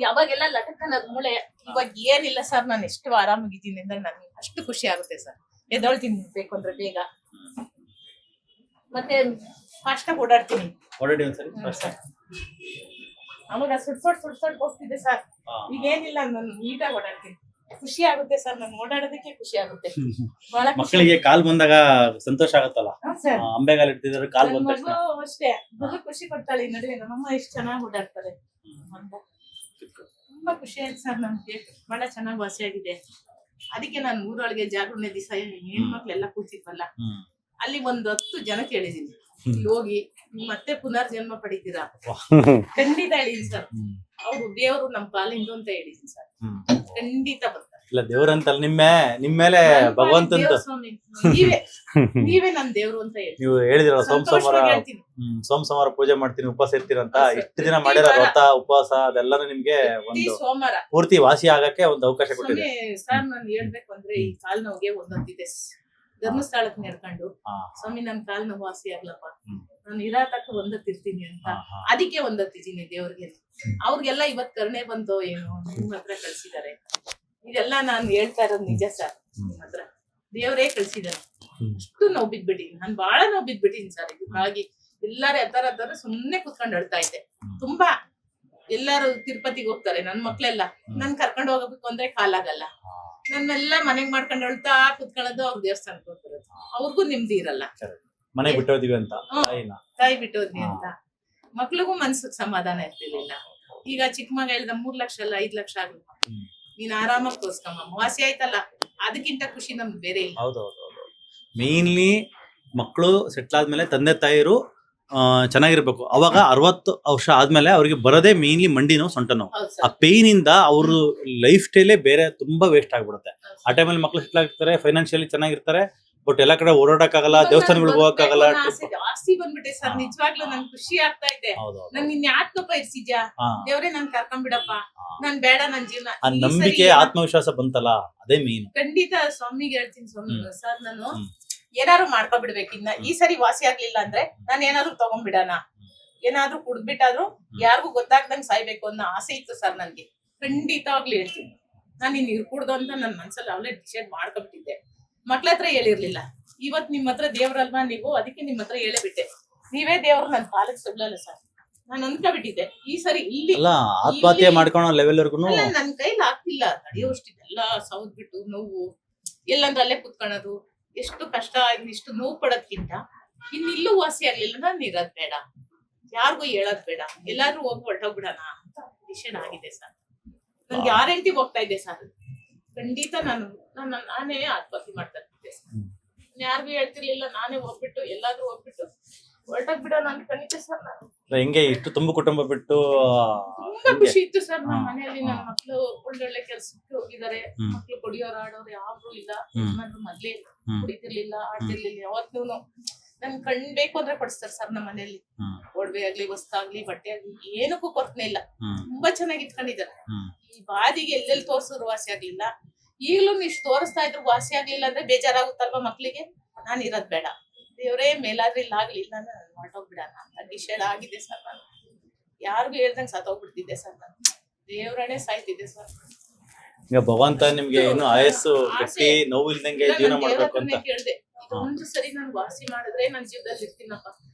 ಯಾವಾಗೆಲ್ಲ ಲಟಕನದ್ ಮೂಳೆ. ಇವಾಗ ಏನಿಲ್ಲ ಸರ್, ನಾನು ಎಷ್ಟು ಆರಾಮಾಗಿದ್ದೀನಿ ಅಂದ್ರೆ ನನ್ಗೆ ಅಷ್ಟು ಖುಷಿ ಆಗುತ್ತೆ ಸರ್. ಎದ್ದೊಳ್ತೀನಿ ಬೇಕು ಅಂದ್ರೆ ಬೇಗ, ಮತ್ತೆ ಫಾಸ್ಟ್ ಆಗಿ ಓಡಾಡ್ತೀನಿ. ಅವಾಗ ಸುಡ್ಸೋಡ್ ಹೋಗ್ತಿದ್ದೆ ಸರ್. ಈಗ ಏನಿಲ್ಲ, ನಾನು ನೀಟಾಗಿ ಓಡಾಡ್ತೀನಿ. ಖುಷಿ ಆಗುತ್ತೆ ಸರ್. ನಾನು ಓಡಾಡೋದಕ್ಕೆ ಖುಷಿ ಆಗುತ್ತೆ. ಮಕ್ಕಳಿಗೆ ಕಾಲ್ ಬಂದಾಗ ಸಂತೋಷ ಆಗುತ್ತಲ್ಲ, ಅಂಬೆಗಾಲ್ ಇಡ್ತಿದ್ರೆ ಕಾಲ್ ಬಂದ ತಕ್ಷಣ ಅಷ್ಟೇ ಖುಷಿ ಪಡ್ತಾಳೆ. ನಡುವೆ ನಮ್ಮಮ್ಮ ಎಷ್ಟು ಚೆನ್ನಾಗಿ ಓಡಾಡ್ತಾರೆ ಅಂತ ತುಂಬಾ ಖುಷಿ ಆಯ್ತು ಸರ್. ನಮ್ಗೆ ಬಹಳ ಚೆನ್ನಾಗಿ ವಾಸಿಯಾಗಿದೆ. ಅದಕ್ಕೆ ನಾನು ಊರೊಳಗೆ ಜಾಗರಣೆ ದಿವಸ ಹೆಣ್ಮಕ್ಳೆಲ್ಲ ಕೂತಿದ್ವಲ್ಲ, ಅಲ್ಲಿ ಒಂದು 10 ಜನ ಕೇಳಿದೀನಿ, ಹೋಗಿ ಮತ್ತೆ ಪುನರ್ಜನ್ಮ ಪಡಿತೀರಾ? ಖಂಡಿತ ಹೇಳಿದೀನಿ ಸರ್. ಅವ್ರು ದೇವ್ರು ನಮ್ ಪಾಲಿಂದು ಅಂತ ಹೇಳಿದೀನಿ ಸರ್. ಖಂಡಿತ ಬರ್ತಾರೆ. ಇಲ್ಲ, ದೇವ್ರಂತಲ್ಲ, ನಿಮ್ಮ ಮೇಲೆ ಭಗವಂತಂದು ನೀವೇ ನನ್ ದೇವ್ರು ಅಂತ ಹೇಳಿ ನೀವು ಹೇಳಿದಿರಲ್ಲ. ಸೋಮವಾರ ಪೂಜೆ ಮಾಡ್ತೀನಿ, ಉಪವಾಸ ಇರ್ತೀರಂತ. ಇಷ್ಟು ದಿನ ಮಾಡಿರೋ ವ್ರತ ಉಪವಾಸ ಅದೆಲ್ಲಾನು ನಿಮ್ಗೆ ಒಂದು ಸೋಮವಾರ ಪೂರ್ತಿ ವಾಸಿ ಆಗಕ್ಕೆ ಒಂದು ಅವಕಾಶ ಕೊಟ್ಟಿದೆ ಸರ್. ನಾನು ಹೇಳ್ಬೇಕು ಅಂದ್ರೆ, ಈ ಕಾಲ್ ನೋವಿಗೆ ಒಂದೊಂದಿದೆ. ಧರ್ಮಸ್ಥಳಕ್ಕೆ ನಡ್ಕೊಂಡು, ಸ್ವಾಮಿ ನನ್ ಕಾಲ್ ನೋವು ವಾಸಿ ಆಗ್ಲಪ್ಪ, ನಾನು ಇರಾತಕ್ಕ ಒಂದತ್ತಿರ್ತೀನಿ ಅಂತ. ಅದಕ್ಕೆ ಒಂದತ್ತಿದ್ದೀನಿ ದೇವ್ರಿಗೆ. ಅವ್ರಿಗೆಲ್ಲ ಇವತ್ ಕರುಣೆ ಬಂತು ಏನೋ, ನಿಮ್ ಹತ್ರ ಕಳ್ಸಿದಾರೆ. ಇದೆಲ್ಲ ನಾನು ಹೇಳ್ತಾ ಇರೋದು ನಿಜ ಸರ್. ನಿಮ್ ಹತ್ರ ದೇವ್ರೇ ಕಳ್ಸಿದಾರೆ. ಅಷ್ಟು ನೋವು ಬಿದ್ಬಿಟ್ಟಿನಿ ನಾನು, ಬಹಳ ನೋವು ಬಿದ್ಬಿಟ್ಟಿನಿ ಸರ್. ಇದಕ್ಕಾಗಿ ಎಲ್ಲಾರು ಎದ್ದಾರ ಸುಮ್ನೆ ಕುತ್ಕೊಂಡು ಅಳ್ತಾ ಇದ್ದೆ ತುಂಬಾ. ಎಲ್ಲಾರು ತಿರುಪತಿಗೆ ಹೋಗ್ತಾರೆ ನನ್ ಮಕ್ಳೆಲ್ಲ. ನನ್ ಕರ್ಕೊಂಡು ಹೋಗಬೇಕು ಅಂದ್ರೆ ಕಾಲಾಗಲ್ಲ. ನನ್ನೆಲ್ಲ ಮನೆಗ್ ಮಾಡ್ಕೊಂಡು ಅಳ್ತಾ ಕುತ್ಕೊಳ್ಳೋದು, ಅವ್ರ ದೇವಸ್ಥಾನಕ್ಕೆ ಹೋಗ್ಬರೋದು. ಅವ್ರಿಗೂ ನೆಮ್ಮದಿ ಇರಲ್ಲ. ಮನೆ ಬಿಟ್ಟೋದಿವಿ ಅಂತ ಹ್ಮ್. ತಾಯಿನ. ತಾಯಿ ಬಿಟ್ಟೋದ್ನಿ ಅಂತ ಮಕ್ಳಿಗೂ ಮನ್ಸಿಗೆ ಸಮಾಧಾನ ಇರ್ತಿರ್ಲಿಲ್ಲ. ಈಗ ಚಿಕ್ಕ ಮಗ ಹೇಳ್ದ 3 ಲಕ್ಷ ಅಲ್ಲ 5 ಲಕ್ಷ ಆಗ್ಲಿ ನೀನ್ ಆರಾಮಾಗಿ ತೋರ್ಸ್ಕಮ್ಮ, ವಾಸಿ ಆಯ್ತಲ್ಲ, ಅದಕ್ಕಿಂತ ಖುಷಿ ನಮ್ಗೆ ಬೇರೆ ಇಲ್ಲ. ಹೌದೌದು. ಮೇನ್ಲಿ ಮಕ್ಕಳು ಸೆಟ್ಲ್ ಆದ್ಮೇಲೆ ತಂದೆ ತಾಯಿರು ಚೆನ್ನಾಗಿರ್ಬೇಕು. ಅವಾಗ 60 ವರ್ಷ ಆದ್ಮೇಲೆ ಅವ್ರಿಗೆ ಬರೋದೇ ಮೇನ್ಲಿ ಮಂಡಿ ನೋವು, ಸೊಂಟ ನೋವು. ಹೌದು ಆ ಸರ್. ಪೇನ್ ಇಂದ ಅವ್ರ ಲೈಫ್ ಸ್ಟೈಲೇ ಬೇರೆ ತುಂಬಾ ವೇಸ್ಟ್ ಆಗ್ಬಿಡುತ್ತೆ. ಆ ಟೈಮಲ್ಲಿ ಮಕ್ಳು ಸೆಟ್ಲ್ ಆಗಿರ್ತಾರೆ, ಫೈನಾನ್ಷಿಯಲಿ ಚೆನ್ನಾಗಿರ್ತಾರೆ, ಬಟ್ ಎಲ್ಲಾ ಕಡೆ ಓಡಾಡಕ್ಕಾಗಲ್ಲ, ದೇವಸ್ಥಾನಗಳಿಗೆ ಹೋಗಕ್ಕಾಗಲ್ಲ. ಜಾಸ್ತಿ ಬಂದ್ಬಿಟ್ಟೆ ಸರ್, ನಿಜವಾಗ್ಲೂ ನನ್ ಖುಷಿ ಆಗ್ತಾ ಇದೆ. ನನ್ ನಿನ್ ಯಾಕಪ್ಪ ಇರ್ಸಿದ್ಯಾ ದೇವ್ರೆ, ನನ್ ಕರ್ಕೊಂಡ್ಬಿಡಪ್ಪ, ನಾನ್ ಬೇಡ ನನ್ ಜೀವನ. ಆ ನಂಬಿಕೆ ಆತ್ಮವಿಶ್ವಾಸ ಬಂತಲ್ಲ, ಅದೇ ಮೇನ್. ಖಂಡಿತ ಸ್ವಾಮಿಗೆ ಹೇಳ್ತೀನಿ, ಸ್ವಾಮಿ ಸರ್ ನಾನು ಏನಾದ್ರು ಮಾಡ್ಕೊಬಿಡ್ಬೇಕು. ಇನ್ನ ಈ ಸರಿ ವಾಸಿ ಆಗ್ಲಿಲ್ಲ ಅಂದ್ರೆ ನಾನು ಏನಾದ್ರು ತಗೊಂಡ್ಬಿಡಣ, ಏನಾದ್ರು ಕುಡ್ದ್ಬಿಟ್ಟಾದ್ರು ಯಾರಿಗೂ ಗೊತ್ತಾಗ್ದಂಗ್ ಸಾಯ್ಬೇಕು ಅನ್ನೋ ಆಸೆ ಇತ್ತು ಸರ್ ನನ್ಗೆ. ಖಂಡಿತವಾಗ್ಲಿ ಹೇಳ್ತೀನಿ, ನಾನು ಇನ್ ಇರ್ಕೂಡ್ದು ಅಂತ ನನ್ ಮನ್ಸಲ್ಲಿ ಅವಳೇ ಡಿಸೈಡ್ ಮಾಡ್ಕೊಬಿಟ್ಟಿದ್ದೆ. ಮಕ್ಳ ಹತ್ರ ಹೇಳಿರ್ಲಿಲ್ಲ. ಇವತ್ ನಿಮ್ ಹತ್ರ ದೇವ್ರಲ್ವಾ ನೀವು, ಅದಕ್ಕೆ ನಿಮ್ ಹತ್ರ ಹೇಳೇ ಬಿಟ್ಟೆ. ನೀವೇ ದೇವ್ರು ನನ್ ಕಾಲಕ್ಕೆ ಸುಳ್ಳಲ್ಲ ಸರ್, ನಾನು ಅನ್ಕೊಬಿಟ್ಟಿದ್ದೆ. ಈ ಸರಿ ಇಲ್ಲಿ ಆತ್ಮಹತ್ಯೆ ಮಾಡ್ಕೊಳೋ ಲೆವೆಲ್ ವರ್ಗು ನನ್ ಕೈಲಿ ಆಗ್ತಿಲ್ಲ ತಡೆಯೋಷ್ಟಿದೆಲ್ಲ ಸೌದ್ ಬಿಟ್ಟು ನೋವು, ಎಲ್ಲಂದ್ರೆ ಅಲ್ಲೇ ಕುತ್ಕೊಳ್ಳೋದು, ಎಷ್ಟು ಕಷ್ಟ ಆಯ್ತು. ಇಷ್ಟು ನೋವು ಪಡೋದ್ಕಿಂತ ಇನ್ನಿಲ್ಲೂ ವಾಸಿ ಆಗ್ಲಿಲ್ಲ, ನಾನು ಇರೋದ್ ಬೇಡ, ಯಾರಿಗೂ ಹೇಳೋದ್ ಬೇಡ, ಎಲ್ಲಾದ್ರೂ ಹೋಗಿ ಹೊರಟೋಗ್ಬಿಡೋಣ ಅಂತ ಡಿಸಿಷನ್ ಆಗಿದೆ ಸರ್. ನನ್ ಗ್ಯಾರಂಟಿ ಹೋಗ್ತಾ ಇದೆ ಸರ್. ಖಂಡಿತ ನಾನೇ ಆತ್ಮಹತ್ಯೆ ಮಾಡ್ತಾ ಇದ್ದೆ ಸರ್. ಯಾರಿಗೂ ಹೇಳ್ತಿರ್ಲಿಲ್ಲ, ನಾನೇ ಹೋಗ್ಬಿಟ್ಟು ಎಲ್ಲಾದ್ರೂ ಹೋಗ್ಬಿಟ್ಟು ಹೊರಟೋಗ್ಬಿಡೋಣ ಅನ್ಕೊಂಡಿದ್ದೆ ಸರ್. ನಾನು ಹೆಂಗೆ ಇಷ್ಟು ತುಂಬ ಕುಟುಂಬ ಬಿಟ್ಟು ತುಂಬಾ ಖುಷಿ ಇತ್ತು ಸರ್. ನಮ್ಮ ಮನೆಯಲ್ಲಿ ನನ್ನ ಮಕ್ಳು ಒಳ್ಳೊಳ್ಳೆ ಕೆಲ್ಸಕ್ಕೆ ಹೋಗಿದ್ದಾರೆ. ಮಕ್ಳು ಕುಡಿಯೋರು ಆಡೋರು ಯಾರು ಇಲ್ಲ. ಮೊದ್ಲೇ ಕುಡಿತಿರ್ಲಿಲ್ಲ, ಆಡ್ತಿರ್ಲಿಲ್ಲ. ಯಾವತ್ತೂ ನನ್ ಬೇಕು ಅಂದ್ರೆ ಕೊಡಿಸ್ತಾರೆ ಸರ್ ನಮ್ಮ ಮನೆಯಲ್ಲಿ. ಒಡವೆ ಆಗ್ಲಿ, ವಸ್ತಾಗ್ಲಿ, ಬಟ್ಟೆ ಆಗ್ಲಿ, ಏನಕ್ಕೂ ಕೊರತೆ ಇಲ್ಲ. ತುಂಬಾ ಚೆನ್ನಾಗಿ ಇಟ್ಕೊಂಡಿದ್ದಾರೆ. ಈ ಬಾದಿಗೆ ಎಲ್ಲೆಲ್ಲಿ ತೋರ್ಸಿದ್ರು ವಾಸಿ ಆಗ್ಲಿಲ್ಲ. ಈಗ್ಲೂ ಇಷ್ಟು ತೋರಿಸ್ತಾ ಇದ್ರು ವಾಸಿ ಆಗ್ಲಿಲ್ಲ ಅಂದ್ರೆ ಬೇಜಾರಾಗುತ್ತಲ್ವಾ ಮಕ್ಳಿಗೆ. ನಾನ್ ಇರೋದ್ ಬೇಡ, ದೇವ್ರೇ ಮೇಲಾದ್ರೆ ಇಲ್ಲ ಆಗ್ಲಿಲ್ಲ, ನಾನು ಹೊರಟೋಗ್ಬಿಡೋಣ ಅಂತ ಡಿಸೈಡ್ ಆಗಿದೆ ಸರ್. ನಾನು ಯಾರಿಗೂ ಹೇಳ್ದಂಗ್ ಸತ್ತೋಗ್ಬಿಡ್ತಿದ್ದೆ ಸರ್. ನಾನು ದೇವ್ರನೇ ಸಾಯ್ತಿದ್ದೆ ಸರ್. ಈಗ ಭಗವಂತ ನಿಮ್ಗೆ ಇನ್ನು ಆಯಸ್ಸು ಗಟ್ಟಿ ನೋವು ಇಲ್ದಂಗೆ ಜೀವನ ಮಾಡ್ಬೇಕು ಅಂತ ಕೇಳ್ದೆ. ಒಂದು ಸರಿ ನಾನು ವಾಸಿ ಮಾಡಿದ್ರೆ ನನ್ನ ಜೀವನದಲ್ಲಿ ಇರ್ತೀನಪ್ಪ,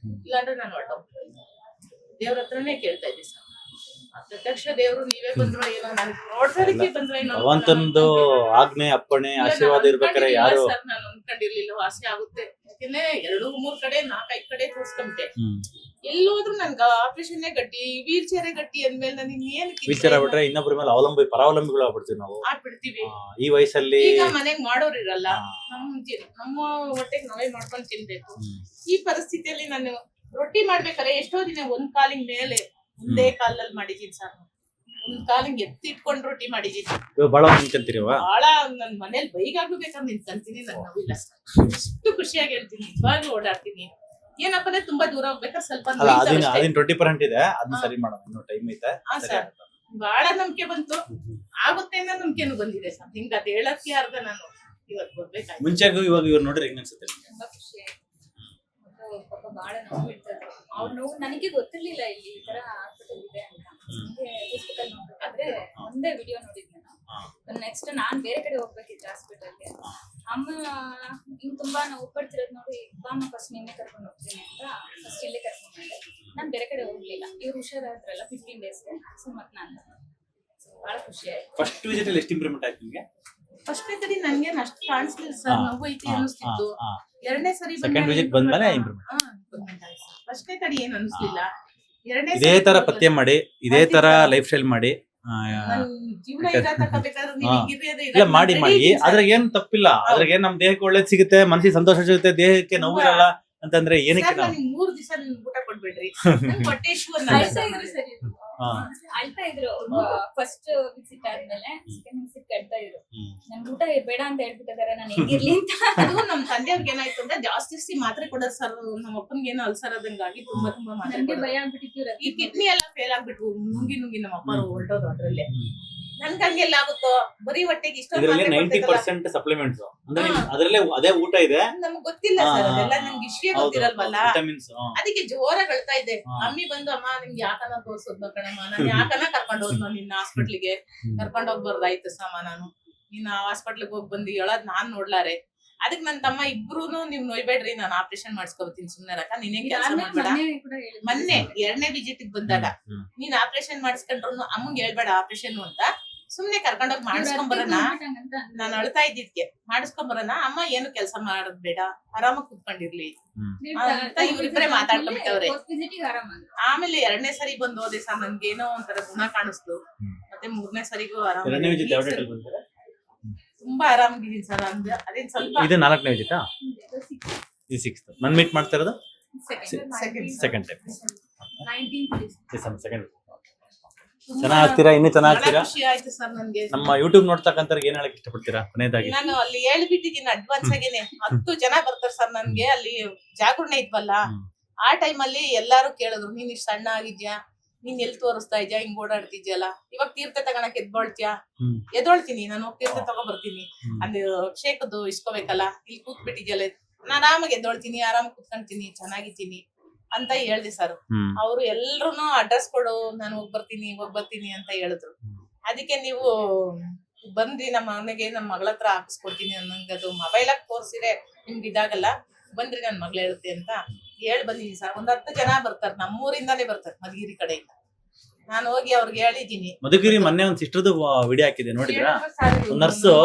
ಇಲ್ಲಾಂದ್ರೆ ನಾನು ಹೊರಟೋಗ್ತೀನಿ. ದೇವ್ರ ಹತ್ರನೇ ಕೇಳ್ತಾ ಇದ್ದೆ ಸರ್. ಪ್ರತ್ಯಕ್ಷ ದೇವ್ರು ನೀವೇ ಬಂದ್ರು ಏನೋ, ನಾನು ನೋಡ್ಸೋದಕ್ಕೆ ಬಂದ್ರೆ ಭಗವಂತಂದು ಆಜ್ಞೆ ಅಪ್ಪಣೆ ಆಶೀರ್ವಾದ ಇರ್ಬೇಕಾರೆ ಯಾರು ಸರ್ ನಾನು ಅನ್ಕೊಂಡಿರ್ಲಿಲ್ಲ ವಾಸಿ ಆಗುತ್ತೆ. ಯಾಕೆಂದ್ರೆ 2-3 ಕಡೆ 4-5 ಕಡೆ ತೋರ್ಸ್ಕೊಂಬಿಟ್ಟೆ. ಎಲ್ಲೋದ್ರು ನನ್ಗ ಆಪರೇಷನ್ ಗಟ್ಟಿ, ವೀಲ್ ಚೇರೇ ಗಟ್ಟಿ ಅಂದ್ಮೇಲೆ ನಾನು ಇನ್ನೇನು ವಿಚಾರ ಬಿಟ್ರೆ ಇನ್ನೊಬ್ಬರ ಮೇಲೆ ಪರಾವಲಂಬಿಗಳು ಆಗ್ಬಿಡ್ತೀವಿ ನಾವು. ಆಗ್ಬಿಡ್ತೀವಿ ಈ ವಯಸ್ಸಲ್ಲಿ. ಈಗ ಮನೆಗ್ ಮಾಡೋರ್ ಇರಲ್ಲ, ನಮ್ಮ ಹೊಟ್ಟೆಗೆ ನಾವೇ ಮಾಡ್ಕೊಂಡು ತಿನ್ಬೇಕು. ಈ ಪರಿಸ್ಥಿತಿಯಲ್ಲಿ ನಾನು ರೊಟ್ಟಿ ಮಾಡ್ಬೇಕಾರೆ ಎಷ್ಟೋ ದಿನ ಒಂದ್ ಕಾಲಿನ ಮೇಲೆ ಒಂದೇ ಕಾಲಲ್ಲಿ ಮಾಡಿದೀನಿ ಸರ್. ಒಂದ್ ಕಾಲಿಂಗ್ ಎತ್ತಿ ಇಟ್ಕೊಂಡು ರೊಟ್ಟಿ ಮಾಡಿದೀನಿ. ಬಹಳ ನಿಂತ್ಕೊಂತೀರಿವಾ? ಬಹಳ ನನ್ ಮನೇಲಿ ಬೈಗಾಗ್ಬೇಕಾದ್ರೆ ನಿಂತ್ಕೊಂತೀನಿ. ನನ್ ನೋವಿಲ್ಲ, ಎಷ್ಟು ಖುಷಿಯಾಗಿ ಹೇಳ್ತೀನಿ, ನಿಜವಾಗ್ಲೂ ಓಡಾಡ್ತೀನಿ. ಏನಪ್ಪ ಅಂದ್ರೆ ತುಂಬಾ ದೂರ ಹೋಗ್ಬೇಕಾದ್ರೆ ಸ್ವಲ್ಪ 20% ಇದೆ, ಅದನ್ನ ಸರಿ ಮಾಡೋಣ, ಇನ್ನೂ ಟೈಮ್ ಐತೆ. ಬಹಳ ನಂಬಿಕೆ ಬಂತು, ಆಗುತ್ತೆ ಅನ್ನೋ ನಂಬಿಕೆನು ಬಂದಿದೆ ಸರ್. ಹಿಂಗ ಅದ್ ಹೇಳಕ್ಕೆ ಅರ್ಧ ನಾನು ಇವತ್ತು ಬರ್ಬೇಕಾಯ್ತು. ಮುಂಚೆಗೂ ಇವಾಗ ಇವ್ರು ನೋಡ್ರಿ ಹೆಂಗ್ ಅನ್ಸುತ್ತೆ? ತುಂಬಾ ಖುಷಿ ಆಯ್ತು. ಪಾಪ ಬಹಳ ನೋವು ಇರ್ತದೆ. ಅವ್ರ ನೋವು ನನಗೆ ಗೊತ್ತಿರ್ಲಿಲ್ಲ ಇಲ್ಲಿ ಈ ತರ ಹಾಸ್ಪಿಟಲ್ ಇದೆ ಅಂತ. ಫೇಸ್ಬುಕ್ ಅಲ್ಲಿ ನೋಡ್ಬೇಕಾದ್ರೆ ಒಂದೇ ವಿಡಿಯೋ ನೋಡಿದ್ದೆ ನಾನು. ನೆಕ್ಸ್ಟ್ ನಾನ್ ಬೇರೆ ಕಡೆ ಹೋಗ್ಬೇಕಿತ್ತು ಹಾಸ್ಪಿಟಲ್ಗೆ. ಅಮ್ಮ ಹಿಂಗ್ ತುಂಬಾ ನೋವು ಪಡ್ತಿರೋದ್ ನೋಡಿ, ಬಾಮ ಫಸ್ಟ್ ನಿನ್ನೆ ಕರ್ಕೊಂಡು ಹೋಗ್ತೀನಿ ಅಂತ ಫಸ್ಟ್ ಇಲ್ಲೇ ಕರ್ಕೊಂಡು ಬಂದೆ. ನಾನ್ ಬೇರೆ ಕಡೆ ಹೋಗ್ಲಿಲ್ಲ. ಇವ್ರು ಹುಷಾರಾದ್ರಲ್ಲ 15 ಡೇಸ್ಗೆ, ಸೊ ಮತ್ ನಾನು ಬಹಳ ಖುಷಿ ಆಯ್ತು. ಫಸ್ಟ್ ವಿಸಿಟ್ ಅಲ್ಲಿ ಎಷ್ಟು ಇಂಪ್ರೂವ್ಮೆಂಟ್ ಆಯ್ತು ನಿಮ್ಗೆ? ಫಸ್ಟ್ನೇ ಸರಿ ನನ್ಗೆ ಅಷ್ಟು ಕಾಣಿಸ್ಲಿಲ್ಲ ಸರ್, ನೋವು ಐತಿ ಅನ್ನಿಸ್ತಿತ್ತು. ಎರಡನೇ ಸರಿ ಸೆಕೆಂಡ್ ವಿಸಿಟ್ ಬಂದ್ಮೇಲೆ ಇಂಪ್ರೂವ್ಮೆಂಟ್. ಫಸ್ಟ್ನೇ ತಡಿ ಏನ್ ಅನ್ಸ್ಲಿಲ್ಲ. ಎರಡನೇ ಇದೇ ತರ ಪಥ್ಯ ಮಾಡಿ, ಇದೇ ತರ ಲೈಫ್ ಸ್ಟೈಲ್ ಮಾಡಿ, ಜೀವನ ಇರಬೇಕಾದ್ರೆ ಇಲ್ಲ ಮಾಡಿ ಅದ್ರಾಗ ಏನ್ ತಪ್ಪಿಲ್ಲ. ಅದ್ರಾಗ ಏನ್ ನಮ್ ದೇಹಕ್ಕೆ ಒಳ್ಳೇದ್ ಸಿಗುತ್ತೆ, ಮನಸ್ಸಿಗೆ ಸಂತೋಷ ಸಿಗುತ್ತೆ, ದೇಹಕ್ಕೆ ನೋವು ಇರಲ್ಲ ಅಂತಂದ್ರೆ ಏನಕ್ಕೆ ನಾವು 3 ದಿವಸ ಊಟ ಕೊಡ್ಬೇಡ್ರಿ, ಹೊಟ್ಟೆ ಇಶ್ಯೂ ಅಳ್ತಾ ಇದ್ರು. ಫಸ್ಟ್ ವಿಸಿಟ್ ಆದ್ಮೇಲೆ ಸೆಕೆಂಡ್ ವಿಸಿಟ್ ಕಟ್ತಾ ಇದ್ರು. ನಂಗೆ ಊಟ ಬೇಡ ಅಂತ ಹೇಳ್ಬಿಟ್ಟಿದಾರೆ, ನಾನು ಹೆಂಗಿರ್ಲಿ ಅಂತ. ಅದು ನಮ್ ತಂದೆಯವ್ರಿಗೆ ಏನಾಯ್ತು ಅಂದ್ರೆ ಜಾಸ್ತಿ ಮಾತ್ರೆ ಕೊಡೋದು ಸರ್. ನಮ್ಮ ಅಪ್ಪನ್ಗೆ ಏನೋ ಅಲ್ಸರ್ ಆದಂಗಾಗಿ ತುಂಬಾ ಮಾತ್ರೆ ಭಯ ಆಗ್ಬಿಟ್ಟಿತ್ತು. ಈ ಕಿಡ್ನಿ ಎಲ್ಲ ಫೇಲ್ ಆಗ್ಬಿಟ್ವು, ನುಂಗಿ ನಮ್ಮ ಅಪ್ಪ ಹೊರಟೋದು. ಅದ್ರಲ್ಲೇ ನನ್ಗೆ ಹಂಗೆಲ್ಲ ಆಗುತ್ತೋ, ಬರೀ ಹೊಟ್ಟೆಗೆ ಇಷ್ಟೊಂದು 90% ಸಪ್ಲಿಮೆಂಟ್ಸ್ ಅಂದ್ರೆ ಅದ್ರಲ್ಲೇ ಅದೇ ಊಟ ಇದೆ. ನಮ್ಗೆ ಗೊತ್ತಿಲ್ಲ ಸರ್, ಅದೆಲ್ಲ ನಮ್ಗೆ ವಿಷಯ ಗೊತ್ತಿರಲ್ವಲ್ಲ. ಅದಕ್ಕೆ ಜೋರಾಗಿ ಅಳ್ತಾ ಇದ್ದೆ. ಅಮ್ಮಿ ಬಂದು, ಅಮ್ಮ ನಿಮ್ಗೆ ಯಾಕನ ತೋರ್ಸೋದ್ ಕಣಮ್ಮ, ನಾನು ಯಾಕನ ಕರ್ಕೊಂಡು ಹೋದ್ನೋ ನಿನ್ನ ಹಾಸ್ಪಿಟ್ಲಿಗೆ, ಕರ್ಕೊಂಡ್ ಹೋಗ್ಬಾರ್ದಾಯ್ತು ಸಮ. ನಾನು ನೀನ್ ಹಾಸ್ಪಿಟ್ಲಿಗೆ ಹೋಗಿ ಬಂದು ಹೇಳೋದ್ ನಾನ್ ನೋಡ್ಲಾರೆ. ಅದಕ್ಕೆ ನನ್ ತಮ್ಮ ಇಬ್ರು ನೀವ್ ನೋಯ್ಬೇಡ್ರಿ, ನಾನು ಆಪರೇಷನ್ ಮಾಡಿಸ್ಕೊಬತ್ತೀನಿ ಸುಮ್ನೆ ರಕ, ನೀನೇ ಕೆಲಸ ಮಾಡ್ಬೇಡ. ಮೊನ್ನೆ 2ನೇ ವಿಸಿಟ್ ಬಂದಾಗ ನೀನ್ ಆಪರೇಷನ್ ಮಾಡಿಸ್ಕೊಂಡ್ರು ಅಮ್ಮಂಗೆ ಹೇಳ್ಬೇಡ ಆಪರೇಷನ್ ಅಂತ ಸುಮ್ನೆ ಕರ್ಕೊಂಡೋಗಿ ಮಾಡಿಸ್ಕೊಂಬರೋಣ. ಅಂತ ನಾನು ಅಳ್ತಾ ಇದ್ದಿದ್ಕೆ ಮಾಡಿಸ್ಕೊಂಬರೋಣ ಅಮ್ಮ, ಏನು ಕೆಲಸ ಮಾಡೋದ್ ಬೇಡ, ಆರಾಮಾಗಿ ಕುತ್ಕೊಂಡಿರ್ಲಿ ಅಂತ ಇವ್ರಿಬ್ರೆ ಮಾತಾಡ್ಕೊಂಡ್ಬಿಟ್ಟವ್ರೆ. ಆಮೇಲೆ 2ನೇ ಸರಿ ಬಂದು ಹೋದೆ ಸರ್, ನನ್ಗೆ ಏನೋ ಒಂಥರ ಗುಣ ಕಾಣಿಸ್ತು. ಮತ್ತೆ 3ನೇ ಸರಿಗೂ ಆರಾಮ, ತುಂಬಾ ಆರಾಮಾಗಿದ್ದೀನಿ ಸರ್. ಅದೇನ್ ಸ್ವಲ್ಪ ಇದು 4ನೇ ವಿಸಿಟಾ? ಇದು 6th. ನಾನು ಮೀಟ್ ಮಾಡ್ತಾ ಇರೋದು ಸೆಕೆಂಡ್ ಟೈಮ್. ಚೆನ್ನಾಗ್ತೀರಾ, ಇನ್ನೂ ಚೆನ್ನಾಗ್ತೀರಾ. ಖುಷಿ ಆಯ್ತು ಸರ್ ನನ್ಗೆ. ನಮ್ಮ ಯೂಟ್ಯೂಬ್ ನೋಡ್ತಕ್ಕಂಥವ್ರಿಗೆ ಏನ್ ಹೇಳಕ್ ಇಷ್ಟಪಡ್ತೀರಾ ಕೊನೆಯದಾಗಿ? ನಾನು ಅಲ್ಲಿ ಹೇಳ್ಬಿಟ್ಟಿದ್ದೀನಿ ಅಡ್ವಾನ್ಸ್ ಆಗೇನೆ. 10 ಜನ ಬರ್ತಾರೆ ಸರ್ ನನ್ಗೆ. ಅಲ್ಲಿ ಜಾಗರಣೆ ಇದ್ವಲ್ಲ, ಆ ಟೈಮ್ ಅಲ್ಲಿ ಎಲ್ಲಾರು ಕೇಳಿದ್ರು, ನೀನ್ ಇಷ್ಟು ಸಣ್ಣ ಆಗಿದ್ಯಾ, ನೀನ್ ಎಲ್ಲಿ ತೋರಿಸ್ತಾ ಇದ್ಯಾ, ಹಿಂಗ್ ಓಡಾಡ್ತಿದ್ಯಲ್ಲ, ಇವಾಗ ತೀರ್ಥ ತಗೊಳಕ್ ಎದ್ದೊಳ್ತ್ಯಾ? ಎದ್ದೊಳ್ತೀನಿ, ನಾನು ಹೋಗಿ ತೀರ್ಥ ತಗೋ ಬರ್ತೀನಿ. ಅಲ್ಲಿ ಶೇಕದ್ದು ಇಸ್ಕೋಬೇಕಲ್ಲ, ಇಲ್ಲಿ ಕೂತ್ಬಿಟ್ಟಿದ್ಯಲ್ಲ, ನಾನು ಆರಾಮಾಗಿ ಎದ್ದೊಳ್ತೀನಿ, ಆರಾಮಾಗಿ ಕೂತ್ಕೊಂತೀನಿ, ಚೆನ್ನಾಗಿದ್ದೀನಿ ಅಂತ ಹೇಳ್ದೆ ಸರ್. ಅವ್ರು ಎಲ್ರುನು ಅಡ್ರೆಸ್ ಕೊಡು, ನಾನು ಹೋಗ್ ಬರ್ತೀನಿ ಅಂತ ಹೇಳಿದ್ರು. ಅದಕ್ಕೆ ನೀವು ಬಂದ್ರಿ ನಮ್ಮ ಮನೆಗೆ, ನಮ್ಮ ಮಗಳ ಹತ್ರ ಹಾಕಿಸ್ಕೊಡ್ತೀನಿ ಅನ್ನಂಗೆ, ಅದು ಮೊಬೈಲ್ ಆಗಿ ತೋರ್ಸಿದ್ರೆ ನಿಮ್ಗೆ ಇದಾಗಲ್ಲ, ಬಂದ್ರಿ ನನ್ ಮಗಳು ಹೇಳುತ್ತೆ ಅಂತ ಹೇಳ್ ಬಂದಿದ್ದೀನಿ ಸರ್. 10 ಜನ ಬರ್ತಾರೆ, ನಮ್ಮೂರಿಂದಾನೇ ಬರ್ತಾರೆ, ಮಧುಗಿರಿ ಕಡೆಯಿಂದ. ನಾನು ಹೋಗಿ ಅವ್ರಿಗೆ ಹೇಳಿದೀನಿ. ಮಧುಗಿರಿ ಮೊನ್ನೆ ಒಂದ್ ಸಿಸ್ಟರ್ದು ವಿಡಿಯೋ ಹಾಕಿದೆ, ನೋಡಿದ್ರಾ? ನರ್ಸು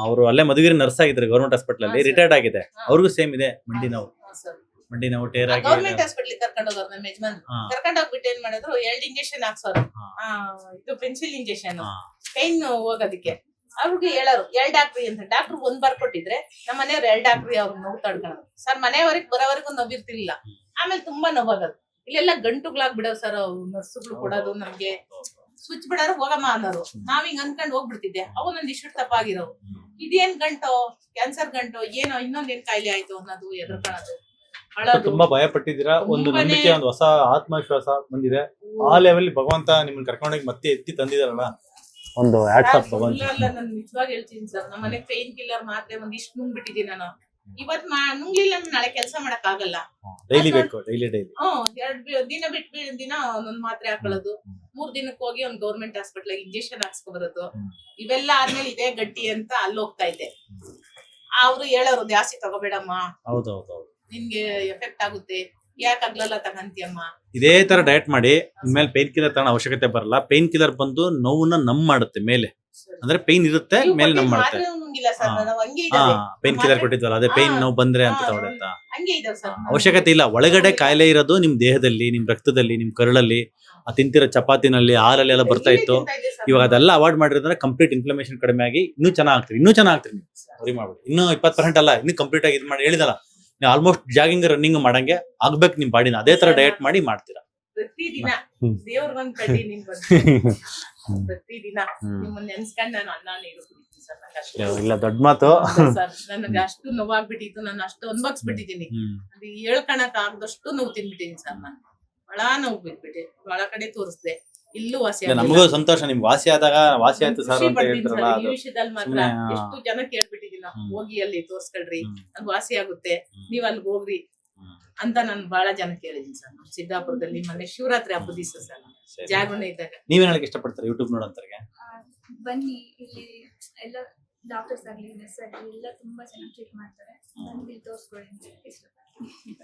ಅವರು ಅಲ್ಲೇ ಮಧುಗಿರಿ ನರ್ಸ್ ಆಗಿದ್ದಾರೆ, ಗೌರ್ಮೆಂಟ್ ಹಾಸ್ಪಿಟಲ್ ಅಲ್ಲಿ ರಿಟೈರ್ಡ್ ಆಗಿದೆ. ಅವ್ರಿಗೂ ಸೇಮ್ ಇದೆ ಮಂಡಿ ನೋವು ಟೇರ್ ಆಗಿ. ಗೌರ್ಮೆಂಟ್ ಹಾಸ್ಪಿಟಲ್ ಕರ್ಕೊಂಡು ಹೋಗೋರು ನಮ್ಮ ಯಜಮಾನ್. ಕರ್ಕೊಂಡು ಹೋಗ್ಬಿಟ್ಟು ಏನ್ ಮಾಡಿದ್ರು, 2 ಇಂಜೆಕ್ಷನ್ ಹಾಕ್ಸೋರು. ಇದು ಪೆನ್ಸಿಲ್ ಇಂಜೆಕ್ಷನ್, ಪೈನ್ ಹೋಗೋದಕ್ಕೆ. ಅವ್ರಿಗೆ ಹೇಳೋರು 2 ಡಾಕ್ಟ್ರಿ ಅಂತ. ಡಾಕ್ಟರ್ 1 ಬರ್ಕೊಟ್ಟಿದ್ರೆ ನಮ್ಮ ಮನೆಯವ್ರು 2 ಡಾಕ್ಟ್ರಿ ಅವ್ರು ನೋವು ತಡ್ಕೊಳ್ಳೋದು ಸರ್. ಮನೆಯವರೆಗೆ ಬರೋವರೆಗೂ ನೋವಿರ್ತಿರ್ಲಿಲ್ಲ, ಆಮೇಲೆ ತುಂಬಾ ನೋವಾಗೋದು. ಇಲ್ಲೆಲ್ಲ ಗಂಟುಗಳಾಗ್ಬಿಡೋರು ಸರ್, ನರ್ಸುಗಳು ಕೊಡೋದು ನಮ್ಗೆ. ಸ್ವಿಚ್ ಬಿಡೋರು ಹೋಗಮ್ಮ ಅನ್ನೋರು, ನಾವ್ ಹಿಂಗ್ ಅನ್ಕೊಂಡ್ ಹೋಗ್ಬಿಡ್ತಿದ್ದೆ. ಅವು ನಂದು ಇಷ್ಟು ತಪ್ಪಾಗಿರೋವು. ಇದೇನ್ ಗಂಟು, ಕ್ಯಾನ್ಸರ್ ಗಂಟು, ಏನೋ ಇನ್ನೊಂದೇನ್ ಕಾಯಿಲೆ ಆಯ್ತು ಅನ್ನೋದು, ಎದುರ್ಕೊಳ್ಳೋದು, ತುಂಬಾ ಭಯ ಪಟ್ಟಿದ್ದೀರಾ. ಒಂದು ನಂಬಿಕೆ, ಒಂದು ಹೊಸ ಆತ್ಮವಿಶ್ವಾಸ ಬಂದಿದೆ. ಆ ಲೆವೆಲ್ ಭಗವಂತ ನಿಮ್ಮನ್ನ ಕರ್ಕೊಂಡೋಗಿ ಮತ್ತೆ ಎತ್ತಿ ತಂದಿದಾರಲ್ಲ, ಒಂದು ಹ್ಯಾಟ್ಸ್ ಆಫ್ ಭಗವಂತ. ನಾನು ನಿಜವಾಗಿ ಹೇಳ್ತೀನಿ ಸರ್, ನಮ್ಮ ಮನೆ ಪೇನ್ ಕಿಲ್ಲರ್ ಮಾತ್ರೆ ಒಂದಿಷ್ಟು ನುಂಗ್ಬಿಟ್ಟಿದ್ದೀನಿ ನಾನು. ಇವತ್ ನುಂಗ್ಲಿಲ್ಲ, ನಾಳೆ ಕೆಲಸ ಮಾಡಕ್ ಆಗಲ್ಲ. ಡೈಲಿ ಬೇಕು, ಡೈಲಿ 2 ದಿನ ಬಿಟ್ಟು ದಿನ ಒಂದೊಂದ್ ಮಾತ್ರೆ ಹಾಕೊಳ್ಳೋದು. 3 ದಿನಕ್ಕೆ ಹೋಗಿ ಒಂದ್ ಗೌರ್ಮೆಂಟ್ ಹಾಸ್ಪಿಟಲ್ ಇಂಜೆಕ್ಷನ್ ಹಾಕ್ಸ್ಕೊ ಬರೋದು. ಇವೆಲ್ಲ ಆದ್ಮೇಲೆ ಇದೇ ಗಟ್ಟಿ ಅಂತ ಅಲ್ಲಿ ಹೋಗ್ತಾ ಇದ್ದೆ. ಅವ್ರು ಹೇಳೋರು, ಜಾಸ್ತಿ ತಗೋಬೇಡಮ್ಮ, ನಿನ್ಗೆ ಎಫೆಕ್ಟ್ ಆಗುತ್ತೆ, ಯಾಕಾಗ್ಲಲ್ಲ ತಗಂತಿಯಮ್ಮ. ಇದೇ ತರ ಡಯಟ್ ಮಾಡಿ, ಇನ್ಮೇಲೆ ಪೇನ್ ಕಿಲ್ಲರ್ ತಗೊಳ್ಳೋ ಅವಶ್ಯಕತೆ ಬರಲ್ಲ. ಪೇನ್ ಕಿಲ್ಲರ್ ಬಂದು ನೋವನ್ನ ಮಾಡಿರುತ್ತೆ ಮೇಲೆ, ಅಂದ್ರೆ ಪೇನ್ ಇರುತ್ತೆ ಮೇಲೆ ಮಾಡುತ್ತೆ. ಪೇನ್ ಕಿಲ್ಲರ್ ಕೊಟ್ಟಿದ್ವಲ್ಲ, ಅದೇ ಪೇನ್ ನೋವು ಬಂದ್ರೆ ಅಂತ ತಗೊಳುತ್ತಾ, ಅವಶ್ಯಕತೆ ಇಲ್ಲ. ಒಳಗಡೆ ಕಾಯಿಲೆ ಇರೋದು ನಿಮ್ ದೇಹದಲ್ಲಿ, ನಿಮ್ ರಕ್ತದಲ್ಲಿ, ನಿಮ್ ಕರುಳಲ್ಲಿ, ಆ ತಿಂತಿರೋ ಚಪಾತಿನಲ್ಲಿ, ಹಾಲಲ್ಲಿ ಎಲ್ಲ ಬರ್ತಾ ಇತ್ತು. ಇವಾಗ ಅದೆಲ್ಲ ಅವಾಯ್ಡ್ ಮಾಡಿದ್ರೆ ಕಂಪ್ಲೀಟ್ ಇನ್ಫ್ಲಮೇಷನ್ ಕಡಿಮೆ ಆಗಿ ಇನ್ನೂ ಚೆನ್ನಾಗ್ತೀರಿ ನೀವು ಸರಿ ಮಾಡ್ಬಿಡಿ. ಇನ್ನೂ 20% ಅಲ್ಲ, ಇನ್ನೂ ಕಂಪ್ಲೀಟ್ ಆಗಿ ಇದು ಮಾಡಿ ಹೇಳಿದಲ್ಲ, ನೀವು ಆಲ್ಮೋಸ್ಟ್ ಜಾಗಿಂಗ್ ರನ್ನಿಂಗ್ ಮಾಡಂಗೆ ಆಗ್ಬೇಕು ನಿಮ್ ಬಾಡಿನ. ಅದೇ ತರ ಡಯಟ್ ಮಾಡಿ ಮಾಡ್ತೀರಾ ಪ್ರತಿದಿನ. ದೇವ್ರಿಗೊಂದ್ ಕಡ್ಡಿ ಪ್ರತಿದಿನ ನಿಮ್ಮನ್ನ ನೆನ್ಸ್ಕೊಂಡ್ ನಾನು ಅನ್ನ ನೀರು ಕುಡಿತೀನಿ ಸರ್. ಇಲ್ಲ ದೊಡ್ಡ ಮಾತು ನನಗೆ ಅಷ್ಟು ನೋವಾಗ್ಬಿಟ್ಟಿತ್ತು, ನಾನು ಅಷ್ಟು ಅನ್ಭವಿಸ್ಬಿಟ್ಟಿದ್ದೀನಿ. ಅದು ಹೇಳ್ಕೊಳಕ್ ಆಗದಷ್ಟು ನೋವು ತಿನ್ಬಿಟ್ಟಿದ್ದೀನಿ ಸರ್. ನಾನು ಬಹಳ ನೋವು ಬಿಟ್ಬಿಟ್ಟೆ, ಬಹಳ ಕಡೆ ತೋರಿಸ್ದೆ, ಇಲ್ಲೂ ವಾಸಿ. ನಮಗೂ ಸಂತೋಷ, ನಿಮ್ ವಾಸಿ ಆದಾಗ ವಾಸಿ ಆಯ್ತು ಸರ್ ಅಂತ ಹೇಳ್ತಾರಲ್ಲ. ಈ ವಿಷಯದಲ್ಲಿ ಮಾತ್ರ ಎಷ್ಟು ಜನ ಕೇಳ್ಬಿಟ್ಟಿದ್ದೀನಿ, ಹೋಗಿ ಅಲ್ಲಿ ತೋರ್ಸ್ಕೊಳ್ರಿ, ಅದು ವಾಸಿ ಆಗುತ್ತೆ, ನೀವ್ ಅಲ್ಲಿಗೆ ಹೋಗ್ರಿ ಅಂತ ನಾನು ಬಹಳ ಜನ ಕೇಳಿದೀನಿ ಸರ್. ಸಿದ್ದಾಪುರದಲ್ಲಿ ಮೊನ್ನೆ ಶಿವರಾತ್ರಿ ಹಬ್ಬದ ದಿವಸ ಸರ್ ಜಾಗರಣೆ ಇದ್ದಾಗ. ನೀವೇನ್ ಹೇಳಕ್ ಇಷ್ಟಪಡ್ತಾರೆ ಯೂಟ್ಯೂಬ್ ನೋಡೋಂತವ್ರಿಗೆ? ಬನ್ನಿ, ಇಲ್ಲಿ ಎಲ್ಲ ಡಾಕ್ಟರ್ಸ್ ಆಗ್ಲಿ, ನರ್ಸ್ ಆಗ್ಲಿ ಎಲ್ಲ ತುಂಬಾ ಚೆನ್ನಾಗಿ ಟ್ರೀಟ್ ಮಾಡ್ತಾರೆ. ಬಂದು ತೋರಿಸ್ಕೊಳ್ಳಿ ಅಂತ ಇಷ್ಟಪಡ್ತೀನಿ.